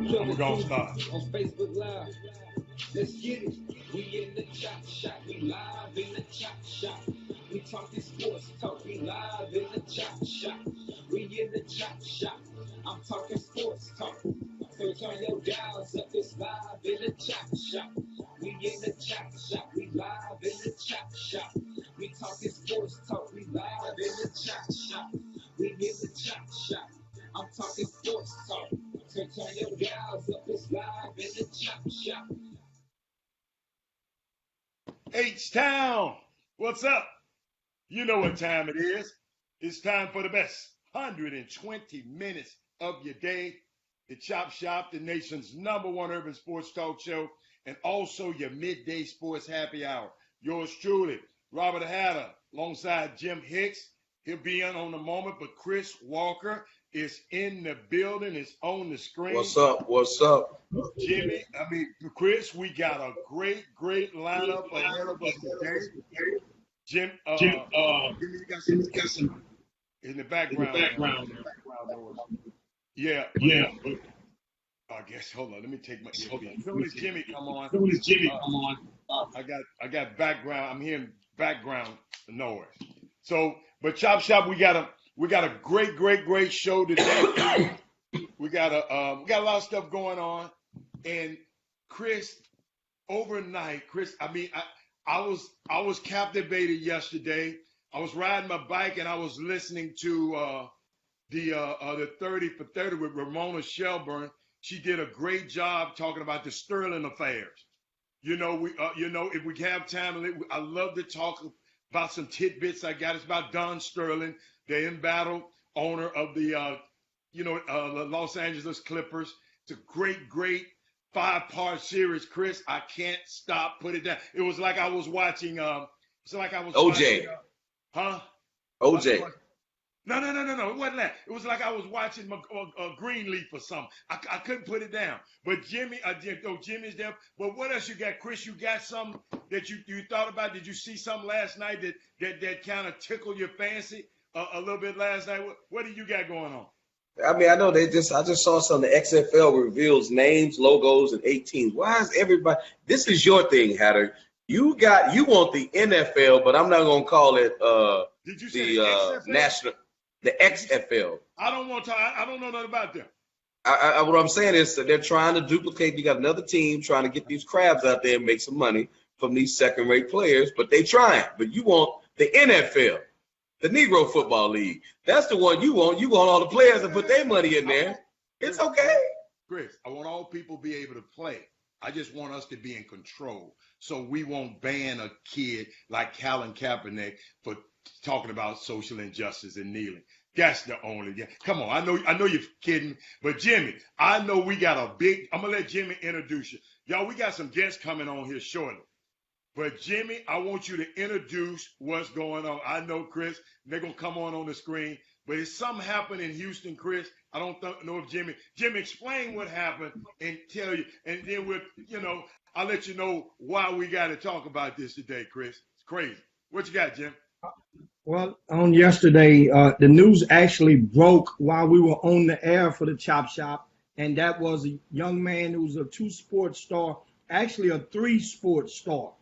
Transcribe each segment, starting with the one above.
And we're gonna start. On Facebook Live. Let's get it. We in the chop shop. We live in the chop shop. We talking sports talk. We live in the chop shop. We in the chop shop. I'm talking sports talk. So turn your dials up. It's live in the chop shop. We in the chop shop. We live in the chop shop. We talking sports talk. We live in the chop shop. We in the chop shop. I'm talking sports talk. So turn your dials up. It's live in the chop shop. H-Town, what's up? You know what time it is. It's time for the best 120 minutes of your day. The Chop Shop, the nation's #1 urban sports talk show, and also your midday sports happy hour. Yours truly, Robert Hatter, alongside Jim Hicks. He'll be on the moment, but Chris Walker is in the building, is on the screen. What's up? What's up? Chris, we got a great lineup ahead of us today. Jim, you got some in the background. Yeah. I guess, hold on, let me take my earpiece. As soon as Jimmy come on, I got background, I'm hearing background noise. So, but Chop Shop, we got a great show today. We got a lot of stuff going on. And Chris, overnight, I was captivated yesterday. I was riding my bike and I was listening to the 30 for 30 with Ramona Shelburne. She did a great job talking about the Sterling affairs. If we have time, I love to talk about some tidbits I got. It's about Don Sterling, the in-battle owner of the Los Angeles Clippers. It's a great 5-part series, Chris. I can't stop. Put it down. It was like I was watching. It's like I was OJ. Watching, OJ. No. It wasn't that. It was like I was watching Greenleaf or something. I couldn't put it down. But Jimmy's there. But what else you got, Chris? You got something that you thought about? Did you see something last night that kind of tickled your fancy a little bit last night? What do you got going on? I know I just saw something. The XFL reveals names, logos, and 18. Why is everybody? This is your thing, Hatter. You want the NFL, but I'm not gonna call it Did you say the national, the XFL. I don't want to. I don't know nothing about them. What I'm saying is that they're trying to duplicate. You got another team trying to get these crabs out there and make some money from these second-rate players, but they trying. But you want the NFL. The Negro Football League. That's the one you want. You want all the players to put their money in there. It's okay. Chris, I want all people to be able to play. I just want us to be in control. So we won't ban a kid like Colin Kaepernick for talking about social injustice and kneeling. That's the only. Come on, I know you're kidding, but Jimmy, I know we got a big. I'm gonna let Jimmy introduce you. Y'all, we got some guests coming on here shortly. But Jimmy, I want you to introduce what's going on. I know, Chris, they're going to come on the screen. But it's something happened in Houston, Chris. I don't know if Jimmy, explain what happened and tell you. And then I'll let you know why we got to talk about this today, Chris. It's crazy. What you got, Jim? Well, on yesterday, the news actually broke while we were on the air for the Chop Shop. And that was a young man who's a 2-sport star, actually a 3-sport star.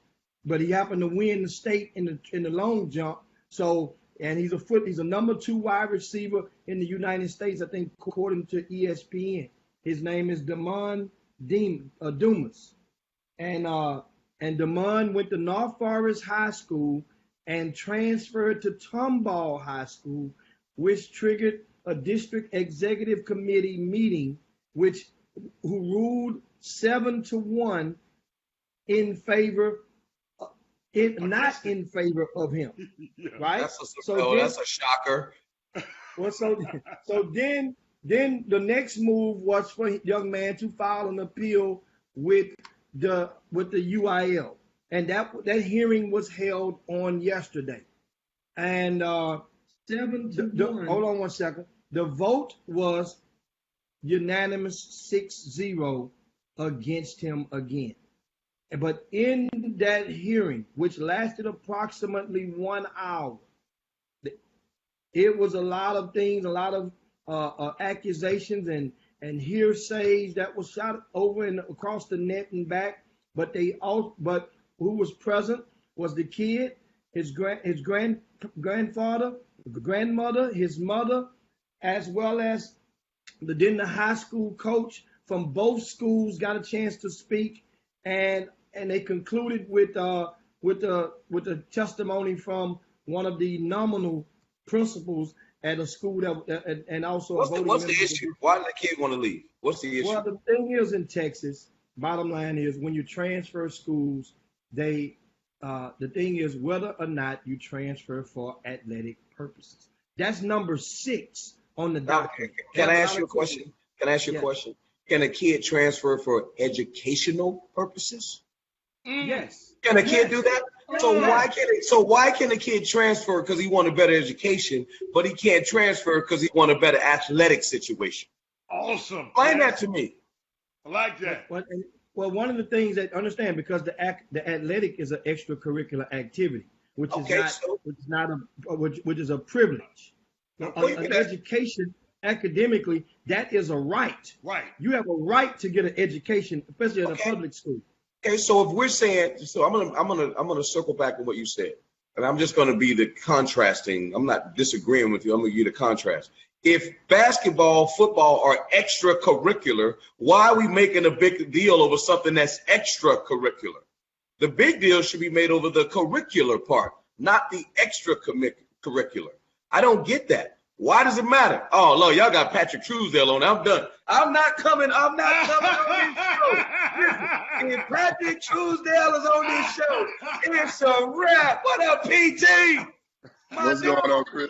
But he happened to win the state in the long jump. So, and he's a #2 wide receiver in the United States, I think, according to ESPN. His name is Damon Dumas, and Damon went to North Forest High School and transferred to Tomball High School, which triggered a district executive committee meeting, who ruled 7-1 in favor. Not in favor of him, Yeah. right? That's a shocker. Well, so then the next move was for the young man to file an appeal with the UIL, and that hearing was held on yesterday, and 7-1. Hold on one second. The vote was unanimous 6-0 against him again. But in that hearing, which lasted approximately 1 hour, it was a lot of things, a lot of accusations and hearsays that was shot over and across the net and back. But who was present was the kid, his grandfather, grandmother, his mother, as well as the high school coach from both schools got a chance to speak, and they concluded with a testimony from one of the nominal principals at a school that and also what's the issue? Why did the kid want to leave? What's the issue? Well, the thing is, in Texas, bottom line is, when you transfer schools, the thing is whether or not you transfer for athletic purposes. That's number 6 on the docket. Can I ask you a question? Can a kid transfer for educational purposes? Yes. Can a kid do that? So why can a kid transfer because he want a better education, but he can't transfer because he want a better athletic situation? Awesome. Explain that to me. I like that. Well, one of the things that understand, because the athletic is an extracurricular activity, which is a privilege. An education, academically, that is a right. Right. You have a right to get an education, especially in a public school. Okay, so if we're saying, so I'm gonna circle back to what you said, and I'm just gonna be the contrasting. I'm not disagreeing with you. I'm gonna give you the contrast. If basketball, football are extracurricular, why are we making a big deal over something that's extracurricular? The big deal should be made over the curricular part, not the extracurricular. I don't get that. Why does it matter? Oh, Lord, y'all got Patrick Truesdale on. I'm done. I'm not coming on this show. If Patrick Truesdale is on this show, it's a wrap. What up, PT? What's going on, Chris?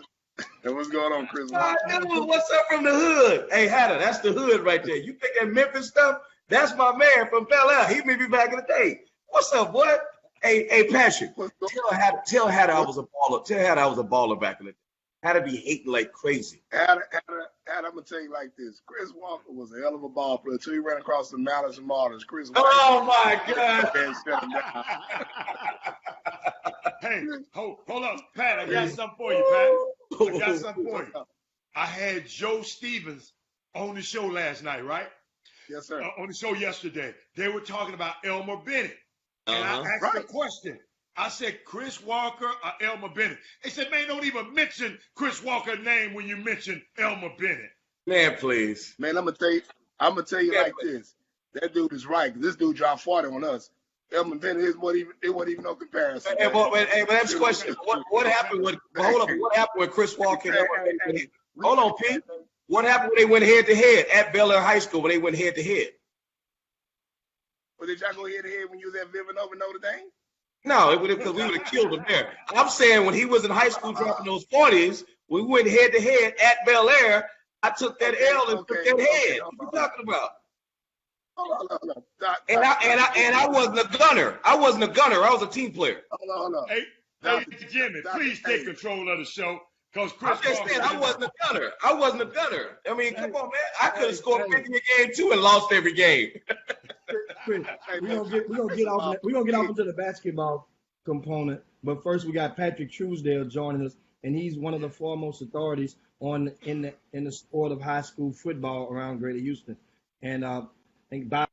And what's going on, Chris? What's up from the hood? Hey, Hatter, that's the hood right there. You think that Memphis stuff? That's my man from Bel Air. He may be back in the day. What's up, boy? Hey, Patrick, tell Hatter I was a baller. Tell Hatter I was a baller back in the day. Had to be hating like crazy. I'm gonna tell you like this. Chris Walker was a hell of a ball player until he ran across the Malice and Martyrs. Chris Walker. Oh my God! Hey, hold up, Pat. I got something for you, Pat. I got something for you. I had Joe Stevens on the show last night, right? Yes, sir. On the show yesterday, they were talking about Elmer Bennett, and I asked a question. I said, Chris Walker or Elmer Bennett? They said, man, don't even mention Chris Walker's name when you mention Elmer Bennett. Man, please. Man, I'm gonna tell you like this. That dude is right. This dude dropped 40 on us. Elmer Bennett, it wasn't even no comparison. But that's the question. What happened with? Hold on. What happened with Chris Walker and Elmer Bennett? Hold on, Pete. What happened when they went head to head at Bel Air High School? When they went head to head? Well, did y'all go head to head when you was at Villanova, Notre Dame? No, because we would have killed him there. I'm saying when he was in high school dropping those 40s, we went head to head at Bel Air. I took that L and took that head. What are you talking about? Hold on. And I wasn't a gunner. I wasn't a gunner. I was a team player. Hold on. Hey, Jimmy, please take control of the show. Because Chris I'm just saying, I wasn't a gunner. I mean, come on, man. I could have scored 50 a game too and lost every game. Chris, we're gonna get off into the basketball component, but first we got Patrick Truesdale joining us, and he's one of the foremost authorities in the sport of high school football around Greater Houston. And I think by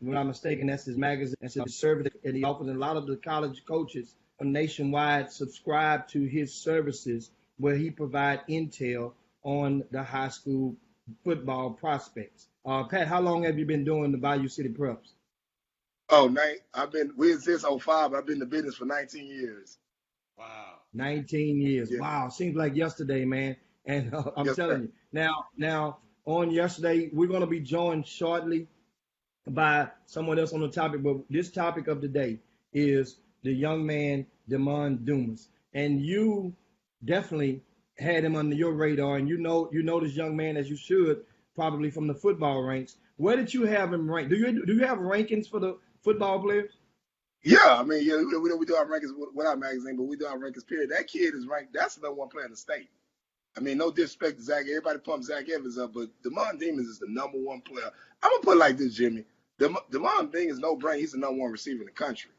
when I'm mistaken, that's his magazine, that's his service, and he offers a lot of the college coaches nationwide subscribe to his services, where he provide intel on the high school football prospects. Pat, how long have you been doing the Bayou City Preps? We exist 05, but I've been in the business for 19 years. Wow. 19 years. Yeah. Wow. Seems like yesterday, man. And I'm telling you. Now, on yesterday, we're going to be joined shortly by someone else on the topic, but this topic of the day is the young man, Demond Dumas. And you definitely had him under your radar, and you know this young man as you should, probably from the football ranks. Where did you have him ranked? Do you have rankings for the football players? Yeah, I mean, we do our rankings with our magazine, but we do our rankings, period. That kid is ranked, that's the number one player in the state. I mean, no disrespect to Zach. Everybody pumps Zach Evans up, but Demond Dumas is the number one player. I'm going to put it like this, Jimmy. Demond Dumas is no brain. He's the number one receiver in the country.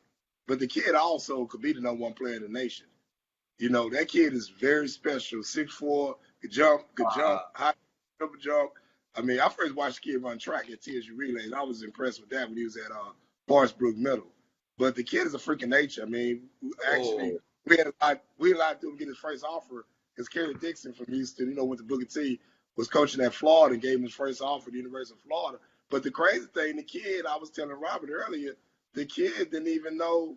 But the kid also could be the number one player in the nation. You know, that kid is very special, 6'4", could jump, high double jump. I mean, I first watched the kid run track at TSU Relays. I was impressed with that when he was at Forest Brook Middle. But the kid is a freak of nature. I mean, actually, we had a lot to do him get his first offer because Kerry Dixon from Houston, went to Booker T, was coaching at Florida and gave him his first offer at the University of Florida. But the crazy thing, the kid, I was telling Robert earlier, the kid didn't even know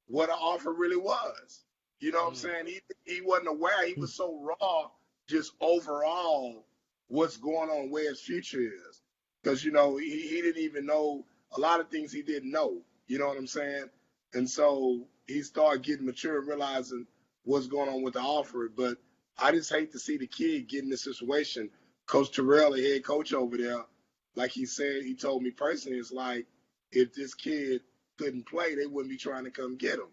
what an offer really was. You know what I'm saying? He wasn't aware. He was so raw, just overall, what's going on, where his future is. Because, he didn't even know a lot of things he didn't know. You know what I'm saying? And so he started getting mature and realizing what's going on with the offer. But I just hate to see the kid get in this situation. Coach Terrell, the head coach over there, like he said, he told me personally, it's like if this kid couldn't play, they wouldn't be trying to come get him.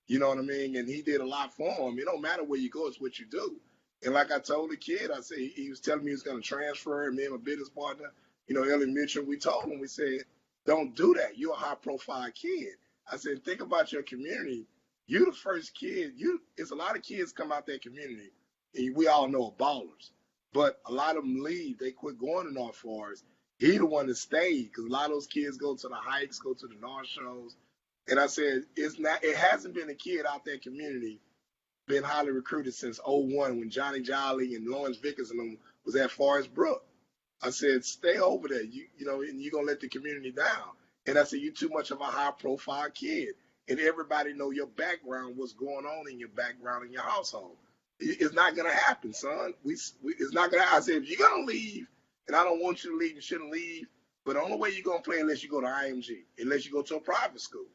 You know what I mean? And he did a lot for him. It don't matter where you go, it's what you do. And like I told the kid, I said, he was telling me he was going to transfer, and me and my business partner, Ellie Mitchell, we told him, we said, don't do that. You're a high-profile kid. I said, think about your community. You the first kid. It's a lot of kids come out that community, and we all know are ballers. But a lot of them leave. They quit going to North Forest. He the one that stayed because a lot of those kids go to the hikes, go to the North shows. And I said, it hasn't been a kid out that community been highly recruited since 01 when Johnny Jolly and Lawrence Vickers and them was at Forest Brook. I said, stay over there, and you're going to let the community down. And I said, you're too much of a high-profile kid. And everybody know your background, what's going on in your background in your household. It's not going to happen, son. It's not going to happen. I said, if you're going to leave, and I don't want you to leave, you shouldn't leave, but the only way you're going to play unless you go to IMG, unless you go to a private school.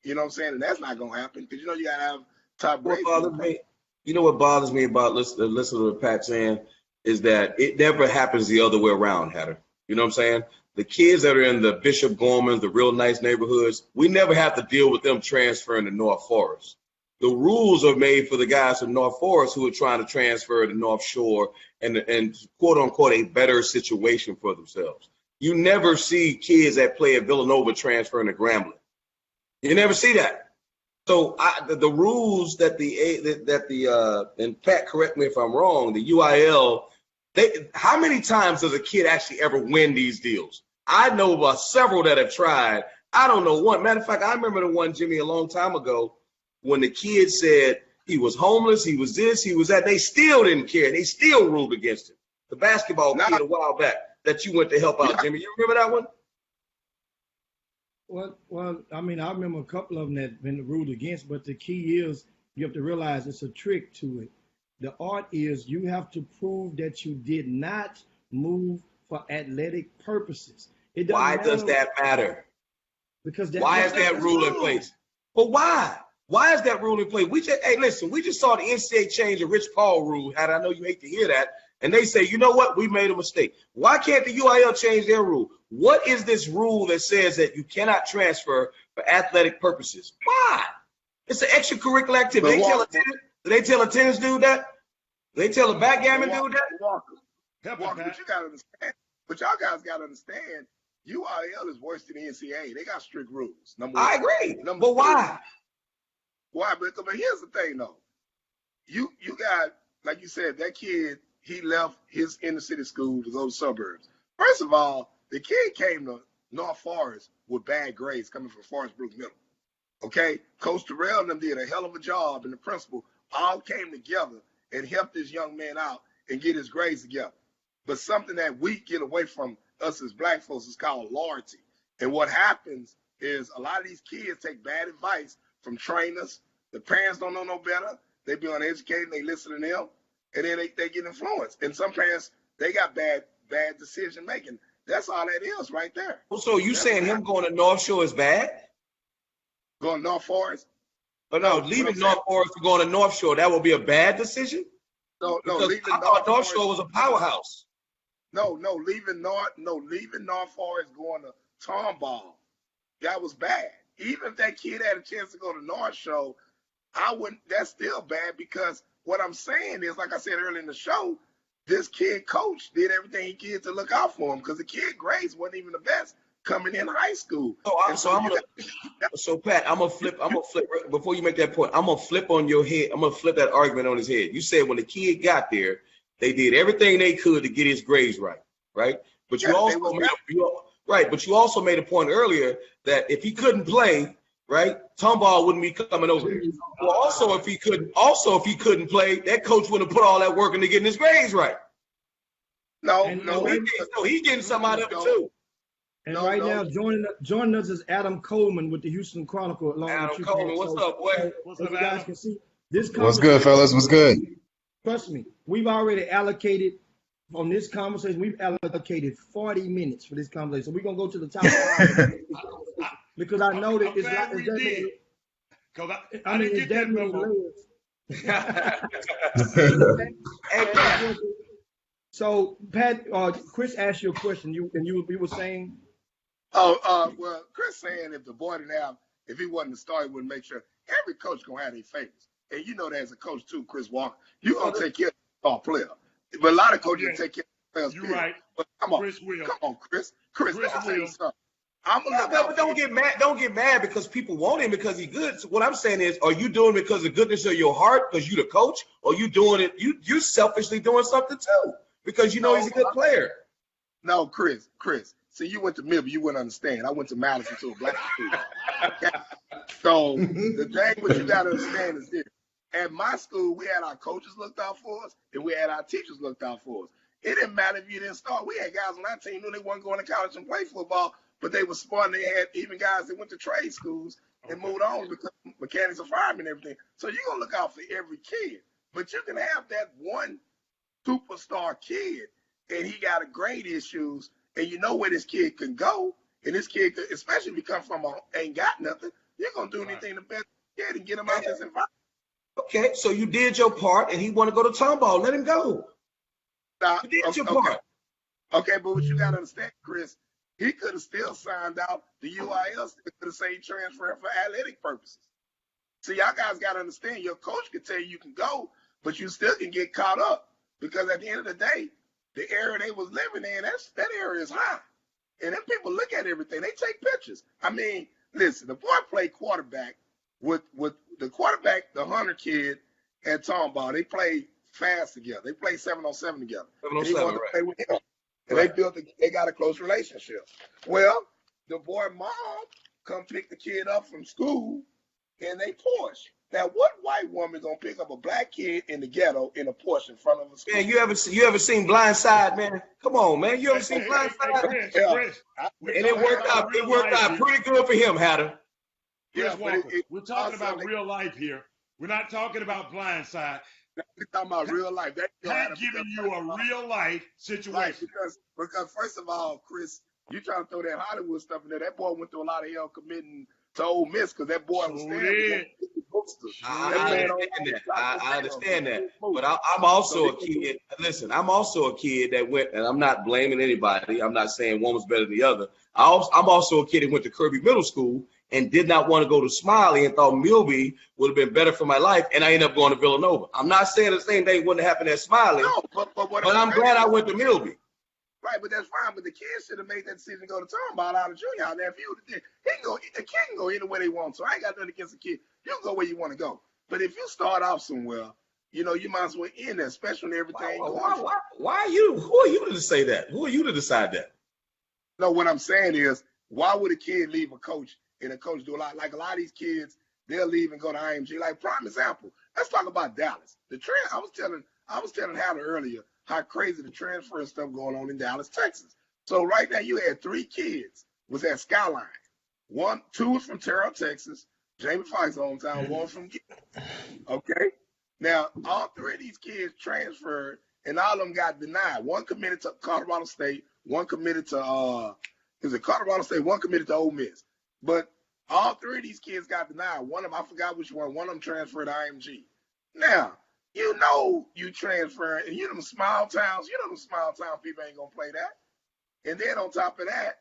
You know what I'm saying? And that's not going to happen because, you got to have top grades. What bothers me about listening to Pat saying is that it never happens the other way around, Hatter. You know what I'm saying? The kids that are in the Bishop Gorman, the real nice neighborhoods, we never have to deal with them transferring to North Forest. The rules are made for the guys from North Forest who are trying to transfer to North Shore and quote unquote a better situation for themselves. You never see kids that play at Villanova transferring to Grambling. You never see that. So the rules that and Pat, correct me if I'm wrong, the UIL, how many times does a kid actually ever win these deals? I know about several that have tried. I don't know one. Matter of fact, I remember the one, Jimmy, a long time ago when the kid said he was homeless, he was this, he was that. They still didn't care. They still ruled against him. The basketball kid a while back that you went to help out, Jimmy. You remember that one? Well, I mean, I remember a couple of them that been ruled against, but the key is you have to realize it's a trick to it. The art is you have to prove that you did not move for athletic purposes. Why does that matter? Because why is that rule in place? But why? Why is that rule in place? We just saw the NCAA change the Rich Paul rule. I know you hate to hear that. And they say, you know what? We made a mistake. Why can't the UIL change their rule? What is this rule that says that you cannot transfer for athletic purposes? Why? It's an extracurricular activity. They tell a tennis dude that? They tell a backgammon dude that? Walker, but you gotta understand. But y'all guys gotta understand. UIL is worse than the NCAA. They got strict rules. I agree. But why? Why? But here's the thing, though. You got, like you said, that kid. He left his inner city school to go to suburbs. First of all, the kid came to North Forest with bad grades coming from Forest Brook Middle. Okay? Coach Terrell and them did a hell of a job, and the principal all came together and helped this young man out and get his grades together. But something that we get away from us as black folks is called loyalty. And what happens is a lot of these kids take bad advice from trainers. The parents don't know no better. They be uneducated, they listen to them. And then they get influenced. And some parents, they got bad decision making. That's all that is right there. So you saying him going to North Shore is bad? Going to North Forest? But no, leaving North Forest to going to North Shore, that would be a bad decision? No, I thought North Shore was a powerhouse. Leaving North Forest going to Tomball, that was bad. Even if that kid had a chance to go to North Shore, that's still bad because what I'm saying is, like I said earlier in the show, this kid coach did everything he could to look out for him because the kid grades wasn't even the best coming in high school. So Pat, I'm gonna flip before you make that point. I'm gonna flip on your head. I'm gonna flip that argument on his head. You said when the kid got there, They did everything they could to get his grades right, right? But you Yeah, also but you also made a point earlier that if he couldn't play, right, Tomball wouldn't be coming over there. Well, also if he couldn't play, that coach wouldn't have put all that work into getting his grades right. No, And- no. So he's getting some out of it too. And No, right no. now, joining us is Adam Coleman with the Houston Chronicle. Along Adam with you, Coleman, Pat. what's So, up, boy? What's as up, you guys Adam? can see, this What's good, fellas? What's good? Trust me, we've already allocated on this conversation. We've allocated 40 minutes for this conversation. So we're gonna go to the top five because I know that I'm it's glad not. we It's that did. many, Because I I mean, didn't it's get that that many memo. layers. Hey, Pat. So Pat, Chris asked you a question. You were saying. Well, Chris saying if the boy didn't have, if he wasn't the star, he wouldn't make sure. Every coach gonna have their favorites, and you know that as a coach too, Chris Walker, you gonna take care of the star player. But a lot of coaches Yeah. take care of players. You're period. right. But come on, Chris will. Chris. Chris Let me tell you will. something. I'm gonna Yeah, look but out don't get mad. Don't get mad because people want him because he's good. So what I'm saying is, are you doing it because of the goodness of your heart, because you the coach, or you doing it? You selfishly doing something too because you know he's a good player. No, Chris. See, you went to Millville, you wouldn't understand. I went to Madison to a black school. Okay? So the thing what you gotta understand is this. At my school, we had our coaches looked out for us, and we had our teachers looked out for us. It didn't matter if you didn't start. We had guys on our team who they weren't going to college and play football, but they were smart. And they had even guys that went to trade schools and moved on to become mechanics and firemen and everything. So you're gonna look out for every kid, but you can have that one superstar kid, and he got a grade issues, and you know where this kid can go, and this kid, could, especially if he come from ain't got nothing, you're gonna do anything to better the kid and get him out this environment. Okay, so you did your part, and he want to go to Tomball. Let him go. Now, You did your okay, part. okay, but what you gotta understand, Chris, he could have still signed out the UIL, could have said transfer for athletic purposes. See, y'all guys gotta understand, your coach could tell you can go, but you still can get caught up because at the end of the day, the area they was living in, that area is high. And then people look at everything. They take pictures. I mean, listen, the boy played quarterback with the quarterback, the Hunter kid, and Tomball. They played fast together. They played 7-on-7 together. 7-on-7, And he wanted to right. play with him. And Right. they got a close relationship. Well, the boy mom come pick the kid up from school in a Porsche. Now, what white woman gonna pick up a black kid in the ghetto in a Porsche in front of a school? Man, you ever seen Blind Side, man? Come on, man. You ever seen Blind Side? Chris, Yeah. Chris, we're And it talking worked about out. It real worked life out here. pretty good for him, Hatter. Chris Yeah, but Walker, we're talking also about real life here. We're not talking about blindside. we're talking about real life. Pat giving you a real life Right, situation. because first of all, Chris, you trying to throw that Hollywood stuff in there. That boy went through a lot of hell committing to Ole Miss because that boy was Sure standing did. booksters. I That man understand that. I understand that. But But I'm also a kid. Listen, I'm also a kid that went, and I'm not blaming anybody. I'm not saying one was better than the other. I'm also a kid that went to Kirby Middle School and did not want to go to Smiley and thought Milby would have been better for my life, and I ended up going to Villanova. I'm not saying the same thing wouldn't happen at Smiley, no, but what but I'm glad I went to Milby. Right, but that's fine. But the kids should have made that decision to go to Tomball out of junior high. Now, if you he can go, the kid can go anywhere they want. So I ain't got nothing against the kid. You can go where you want to go. But if you start off somewhere, you know, you might as well end there, especially when everything going. Why are you? Who are you to say that? Who are you to decide that? No, what I'm saying is, why would a kid leave a coach and a coach do a lot? Like a lot of these kids, they'll leave and go to IMG. Like prime example, let's talk about Dallas. The trend I was telling Howard earlier how crazy the transfer stuff going on in Dallas, Texas. So right now you had 3 kids was at Skyline. 2 was from Terrell, Texas. Jamie Foxx hometown. 1 from okay. Now all 3 of these kids transferred, and all of them got denied. 1 committed to Colorado State. 1 committed to Colorado State. 1 committed to Ole Miss. But all 3 of these kids got denied. One of them, I forgot which one. One of them transferred to IMG. Now, you know you transfer, and you know them small towns people ain't gonna play that. And then on top of that,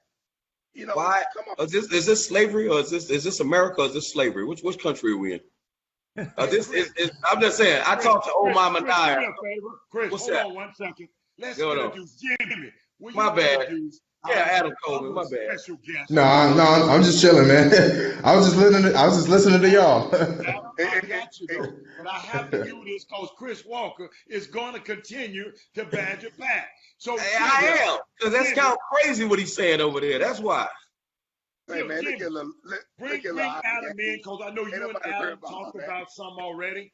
you know, Why? come on. Is this slavery or is this America or is this slavery? Which country are we in? I'm just saying. I talked to old Mama Dyer. Chris, What's hold that? on 1 second. Let's Go on. introduce Jimmy. Will My you bad. introduce Yeah, Adam our Coleman. My bad. special guest? No, I'm just chilling, man. I was just listening to y'all. Adam, I Hey, got you though, but I have to do this because Chris Walker is going to continue to badger back. So Hey, I am, because that's kind of crazy what he's saying over there. That's why. hey, man, Jimmy, look at little, bring Adam in because I know you and Adam talked about some already.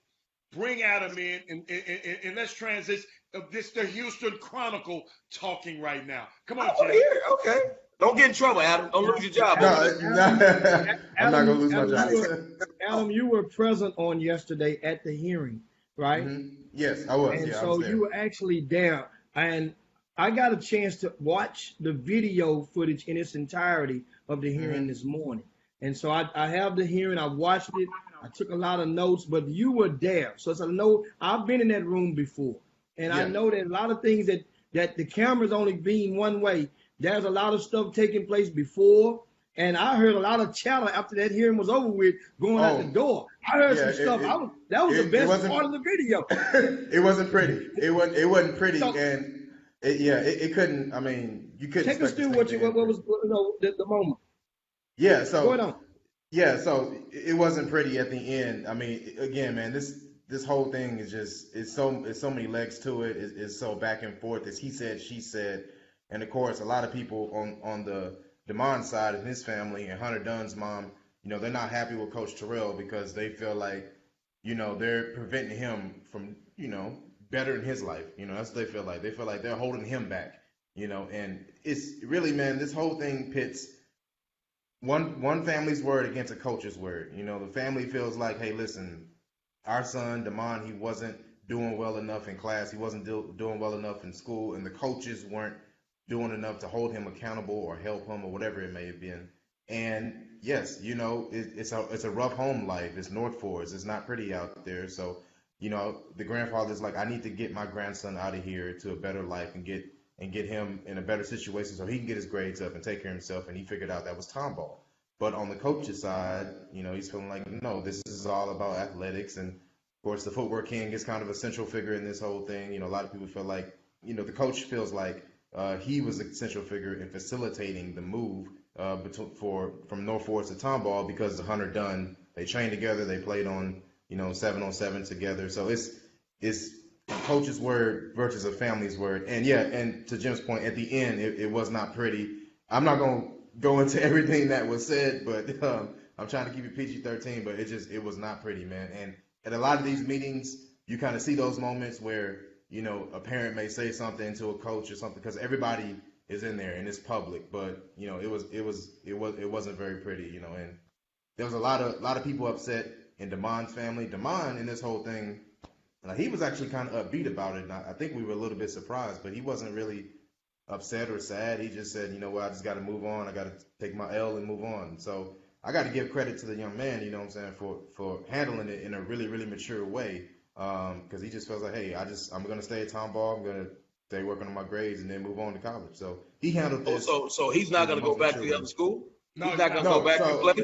Bring Adam in and let's transition. This the Houston Chronicle talking right now. Come on, Oh, Jimmy. here, okay. Don't get in trouble, Adam. Don't lose your job. No, over there. I'm not gonna lose my job. Adam, you were present on yesterday at the hearing, right? Yes, I was. And Yeah, I so was there. you were actually there. And I got a chance to watch the video footage in its entirety of the hearing this morning. And so I have the hearing, I watched it, I took a lot of notes, but you were there. So it's a no, I've been in that room before. And I Yeah. know that a lot of things that the camera's only being one way. There's a lot of stuff taking place before. And I heard a lot of chatter after that hearing was over with going out the door. I heard some stuff. That was the best part of the video. It wasn't pretty. It wasn't pretty, So- and it couldn't. I mean, you couldn't. Take us expect through the same what thing. was the moment. Yeah. Go ahead So on. yeah. So it wasn't pretty at the end. I mean, again, man, this whole thing is just it's so many legs to it. It's so back and forth. It's he said, she said, and of course, a lot of people on the DeMond side and his family and Hunter Dunn's mom, they're not happy with Coach Terrell because they feel like, they're preventing him from, bettering his life. That's what they feel like. They feel like they're holding him back, and it's really, man, this whole thing pits one family's word against a coach's word. The family feels like, hey, listen, our son, DeMond, he wasn't doing well enough in class. He wasn't doing well enough in school, and the coaches weren't doing enough to hold him accountable or help him or whatever it may have been. And yes, it's a rough home life. It's North Forest. It's not pretty out there. So, the grandfather's like, I need to get my grandson out of here to a better life and get him in a better situation so he can get his grades up and take care of himself. And he figured out that was tomball. But on the coach's side, he's feeling like, no, this is all about athletics. And of course, the footwork king is kind of a central figure in this whole thing. A lot of people feel like, the coach feels like he was a central figure in facilitating the move from North Forest to Tomball because of Hunter Dunn. They trained together. They played on 7-on-7 together. So it's coach's word versus a family's word. And yeah, and to Jim's point, at the end, it was not pretty. I'm not going to go into everything that was said, but I'm trying to keep it PG-13. But it was not pretty, man. And at a lot of these meetings, you kind of see those moments where a parent may say something to a coach or something because everybody is in there and it's public, but it wasn't very pretty, and there was a lot of people upset in DeMond's family. DeMond in this whole thing, he was actually kind of upbeat about it, and I think we were a little bit surprised, but he wasn't really upset or sad. He just said, I just got to move on. I got to take my L and move on. So I got to give credit to the young man, for handling it in a really, really mature way. Because he just feels like, hey, I'm gonna stay at Tomball. I'm gonna stay working on my grades and then move on to college. So he handled this. So he's not gonna go back to the other school. No, he's not gonna go back and play.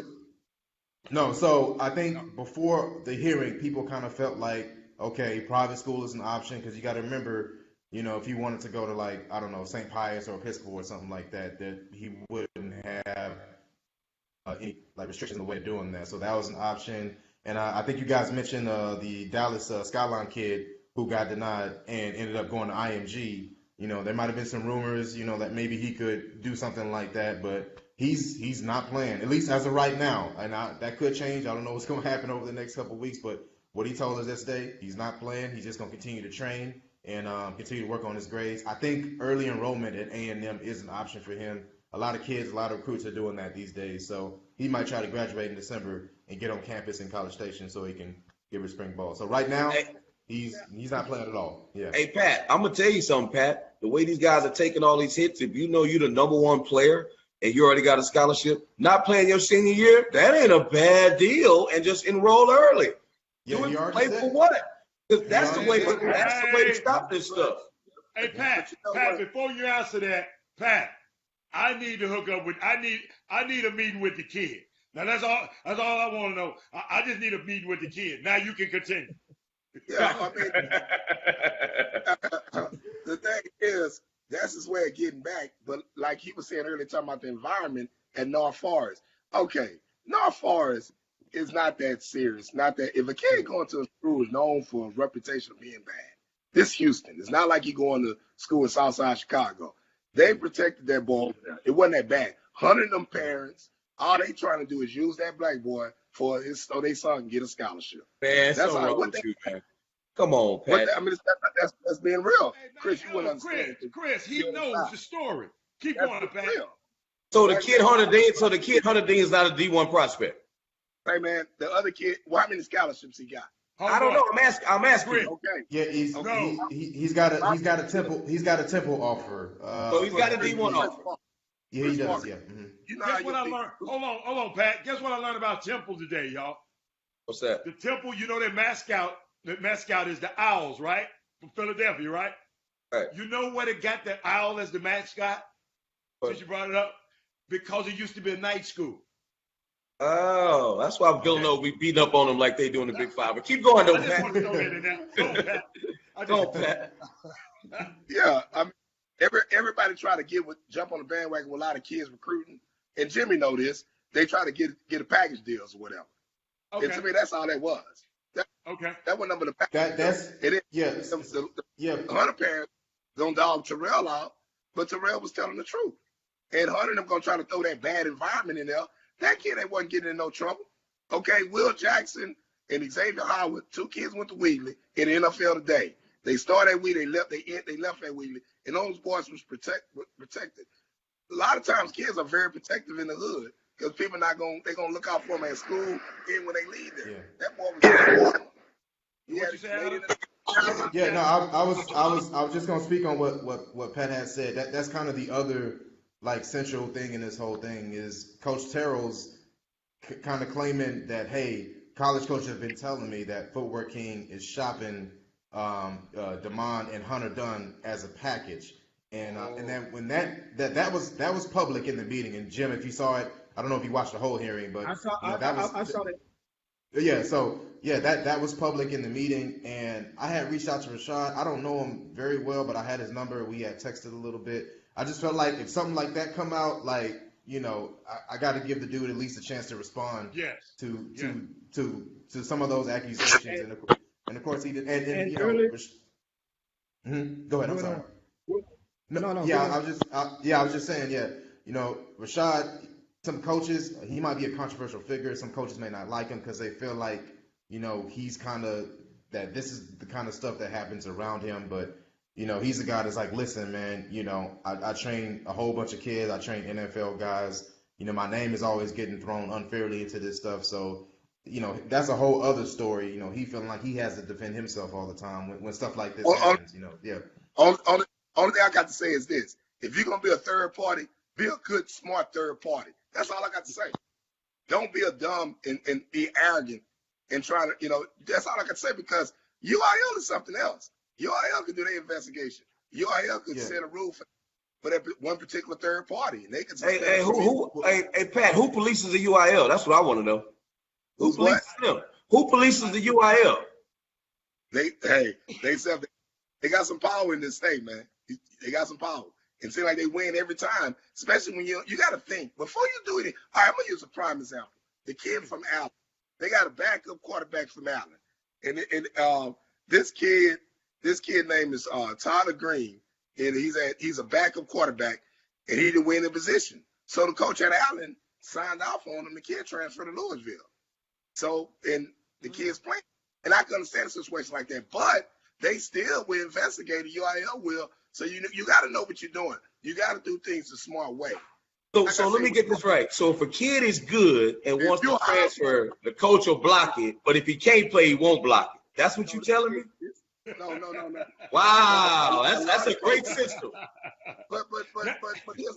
No, so I think before the hearing, people kind of felt like, okay, private school is an option because you got to remember, if he wanted to go to like St. Pius or Episcopal or something like that, that he wouldn't have any restrictions in the way of doing that. So that was an option. And I think you guys mentioned the Dallas Skyline kid who got denied and ended up going to IMG. There might have been some rumors, that maybe he could do something like that, but he's not playing, at least as of right now. And that could change. I don't know what's going to happen over the next couple of weeks, but what he told us yesterday, he's not playing. He's just going to continue to train and continue to work on his grades. I think early enrollment at A&M is an option for him. A lot of kids, a lot of recruits are doing that these days. So he might try to graduate in December and get on campus in College Station so he can give his spring ball. So right now, he's not playing at all. Yeah. Hey, Pat, I'm going to tell you something, Pat. The way these guys are taking all these hits, if you're the number one player and you already got a scholarship, not playing your senior year, that ain't a bad deal, and just enroll early. Yeah, Do he it, already play said. for what? That's the way. said. That's the way to stop this stuff. Hey, Pat, before you answer that, Pat, I need to hook up with. I need a meeting with the kid. Now that's all I want to know. I just need a meeting with the kid. Now you can continue. Yeah, I mean, the thing is, that's his way of getting back. But like he was saying earlier, talking about the environment at North Forest. Okay, North Forest is not that serious. Not that if a kid going to a school is known for a reputation of being bad, this Houston. It's not like you going to school in Southside Chicago. They protected that boy over there. It wasn't that bad. 100 of them parents, all they trying to do is use that black boy for his so their son can get a scholarship. Man, That's something all. wrong What with they, you, man. Come on, what Pat. they, I mean, that's being real. Hey, man, Chris, you wouldn't yo, understand. Chris, he You knows understand. the story. Keep That's going, being Pat. real. So the kid Hunter Dean is not a D1 prospect. Hey man, the other kid, well, how many scholarships he got? Hold I don't on. know. I'm asking. Chris. You. Okay. Yeah, No. he's got a Temple offer. So he's got a D1 offer. Yeah, he does. Yeah. You know how Guess what I learned? Hold on, Pat. Guess what I learned about Temple today, y'all? What's that? The Temple, you know their mascot. The mascot is the Owls, right? From Philadelphia, right? Right. You know where they got the owl as the mascot? What? Since you brought it up, because it used to be a night school. Oh, that's why Villanova be beating up on them like they do in the Big Five. But keep going, though, I just want to throw that in there. Go on, Pat. Go on, Pat. Yeah, I mean, everybody try to jump on the bandwagon with a lot of kids recruiting, and Jimmy know this. They try to get a package deals or whatever. Okay. And to me, that's all that was. Okay. That wasn't number the package. That's It is. yeah, The yeah. Hunter parents gonna dog Terrell out, but Terrell was telling the truth. And Hunter and them gonna try to throw that bad environment in there. That kid ain't wasn't getting in no trouble. Okay, Will Jackson and Xavier Howard, 2 kids went to Wheatley in the NFL today. They started at Wheatley, they left at Wheatley, and those boys was protected. A lot of times kids are very protective in the hood because people they're gonna look out for them at school and when they leave there. Yeah. That boy was What you say, Adam? Yeah, no, I was just gonna speak on what Pat had said. That's kind of the other like central thing in this whole thing is Coach Terrell's kind of claiming that, hey, college coaches have been telling me that Footwork King is shopping Demond and Hunter Dunn as a package, and then when that was public in the meeting. And Jim, if you saw it, I don't know if you watched the whole hearing, but I saw that. yeah, so yeah, that was public in the meeting, and I had reached out to Rashad. I don't know him very well, but I had his number. We had texted a little bit. I just felt like if something like that come out, like, you know, I got to give the dude at least a chance to respond Yes. to some of those accusations, and of course he did. And you know, earlier- go ahead. I'm sorry. No. Yeah, I was just saying, yeah, you know, Rashad. Some coaches, he might be a controversial figure. Some coaches may not like him because they feel like, you know, he's kind of that this is the kind of stuff that happens around him. But, you know, he's a guy that's like, listen, man, you know, I train a whole bunch of kids. I train NFL guys. You know, my name is always getting thrown unfairly into this stuff. So, you know, that's a whole other story. You know, he feeling like he has to defend himself all the time when stuff like this happens, you know. Yeah. Only thing I got to say is this. If you're going to be a third party, be a good, smart third party. That's all I got to say. Don't be a dumb and be arrogant and try to, you know, that's all I got to say because UIL is something else. UIL could do their investigation. UIL could set a rule for that one particular third party. And they could say, Hey, Pat, who polices the UIL? That's what I want to know. Who Who's what? polices them? Who polices the UIL? They got some power in this state, man. They got some power. And seem like they win every time, especially when you got to think before you do it. All right, I'm gonna use a prime example. The kid from Allen, they got a backup quarterback from Allen, and this kid name is Tyler Green, and he's a backup quarterback, and he didn't win the position. So the coach at Allen signed off on him. The kid transferred to Louisville. So and the kid's playing, and I can understand a situation like that, but they still will investigate. The UIL will. So you got to know what you're doing. You got to do things a smart way. So let me get this right. So if a kid is good and wants to transfer, the coach will block it. But if he can't play, he won't block it. That's what you're telling me? No. Wow, that's a great system. But here's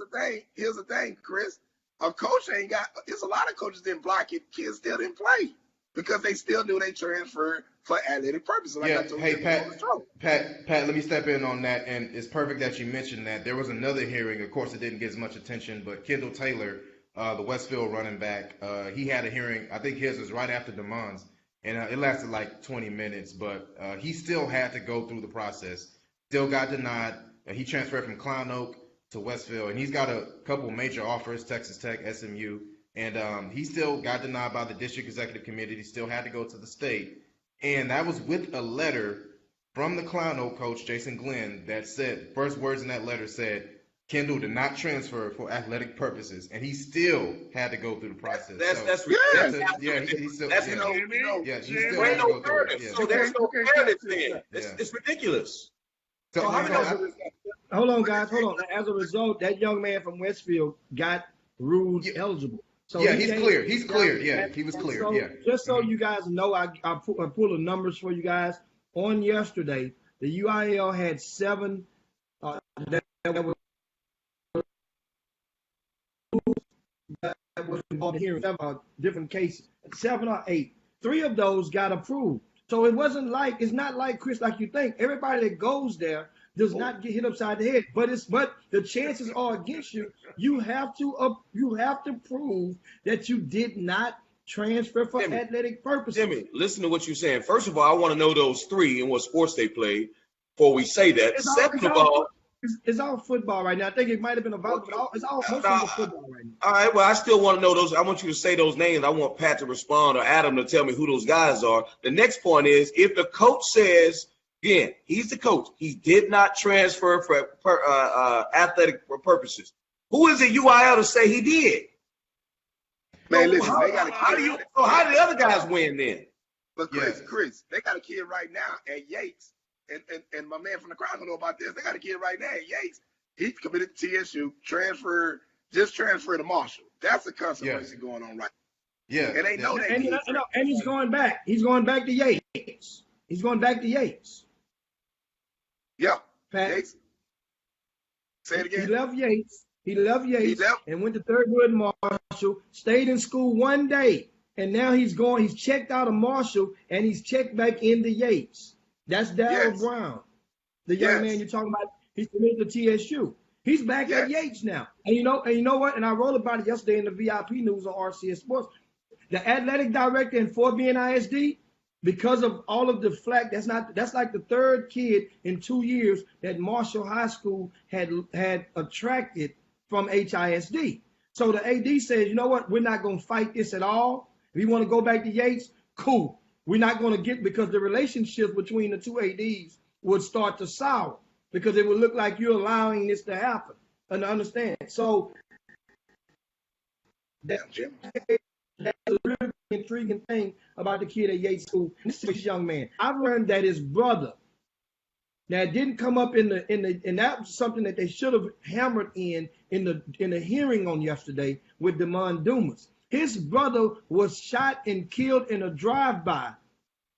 the thing, Chris. A coach ain't got. There's a lot of coaches didn't block it. Kids still didn't play because they still do they transfer for athletic purposes. Like I told hey, you on the show. Pat, let me step in on that, and it's perfect that you mentioned that. There was another hearing. Of course, it didn't get as much attention, but Kendall Taylor, the Westfield running back, he had a hearing. I think his was right after Demond's, and it lasted like 20 minutes. But he still had to go through the process. Still got denied. He transferred from Clown Oak to Westfield, and he's got a couple major offers: Texas Tech, SMU, and he still got denied by the district executive committee. He still had to go to the state, and that was with a letter from the Clown Oak coach, Jason Glenn, that said, first words in that letter said, Kendall did not transfer for athletic purposes, and he still had to go through the process. That's He's still, that's yeah, no, yeah, he still there had ain't to no go through it. fairness. Yeah. So there's no fairness there. Yeah. It's ridiculous. So, how many Hold on, guys. Hold on. As a result, that young man from Westfield got ruled eligible. So yeah, he he's came- clear. He's clear. Yeah, he was clear. So, Yeah. just so you guys know, I pull the numbers for you guys. On yesterday, the UIL had 7 that were involved here in 7 different cases, 7 or 8. 3 of those got approved. So it's not like, Chris, like you think. Everybody that goes there does not get hit upside the head, but the chances are against you. You have to prove that you did not transfer for Jimmy, athletic purposes. Jimmy, listen to what you're saying. First of all, I want to know those 3 and what sports they played before we say that. Second of all, it's all football right now. I think it might have been about, but it's all most of the football right now. all right, well, I still want to know those. I want you to say those names. I want Pat to respond or Adam to tell me who those guys are. The next point is, if the coach says, again, he's the coach, he did not transfer for athletic purposes, who is the UIL to say he did? Man, So listen, they got a kid. how did the other guys win then? But Chris, they got a kid right now at Yates, and my man from the crowd don't know about this. They got a kid right now at Yates. He committed to TSU, transferred to Marshall. That's the controversy going on right now. Yeah. And they know that kid. And he's going back. He's going back to Yates. He's going back to Yates. Yeah. Pat, Yates. Say it he again. left Yates. He left Yates left. and went to Thurgood Marshall, stayed in school one day, and now he's checked out of Marshall, and he's checked back into Yates. That's Darryl Yes. Brown, the young man you're talking about. He's committed to TSU. He's back at Yates now. And you know what? And I wrote about it yesterday in the VIP news on RCS Sports. The athletic director in Fort Bend ISD, because of all of the flack, that's like the 3rd kid in 2 years that Marshall High School had attracted from HISD. So the AD says, you know what? We're not going to fight this at all. If you want to go back to Yates, cool. We're not going to get, because the relationship between the 2 ADs would start to sour, because it would look like you're allowing this to happen. And understand. So that's a really intriguing thing about the kid at Yates School. This is a young man. I've learned that his brother, that didn't come up and that was something that they should have hammered in the hearing on yesterday with Demond Dumas. His brother was shot and killed in a drive-by.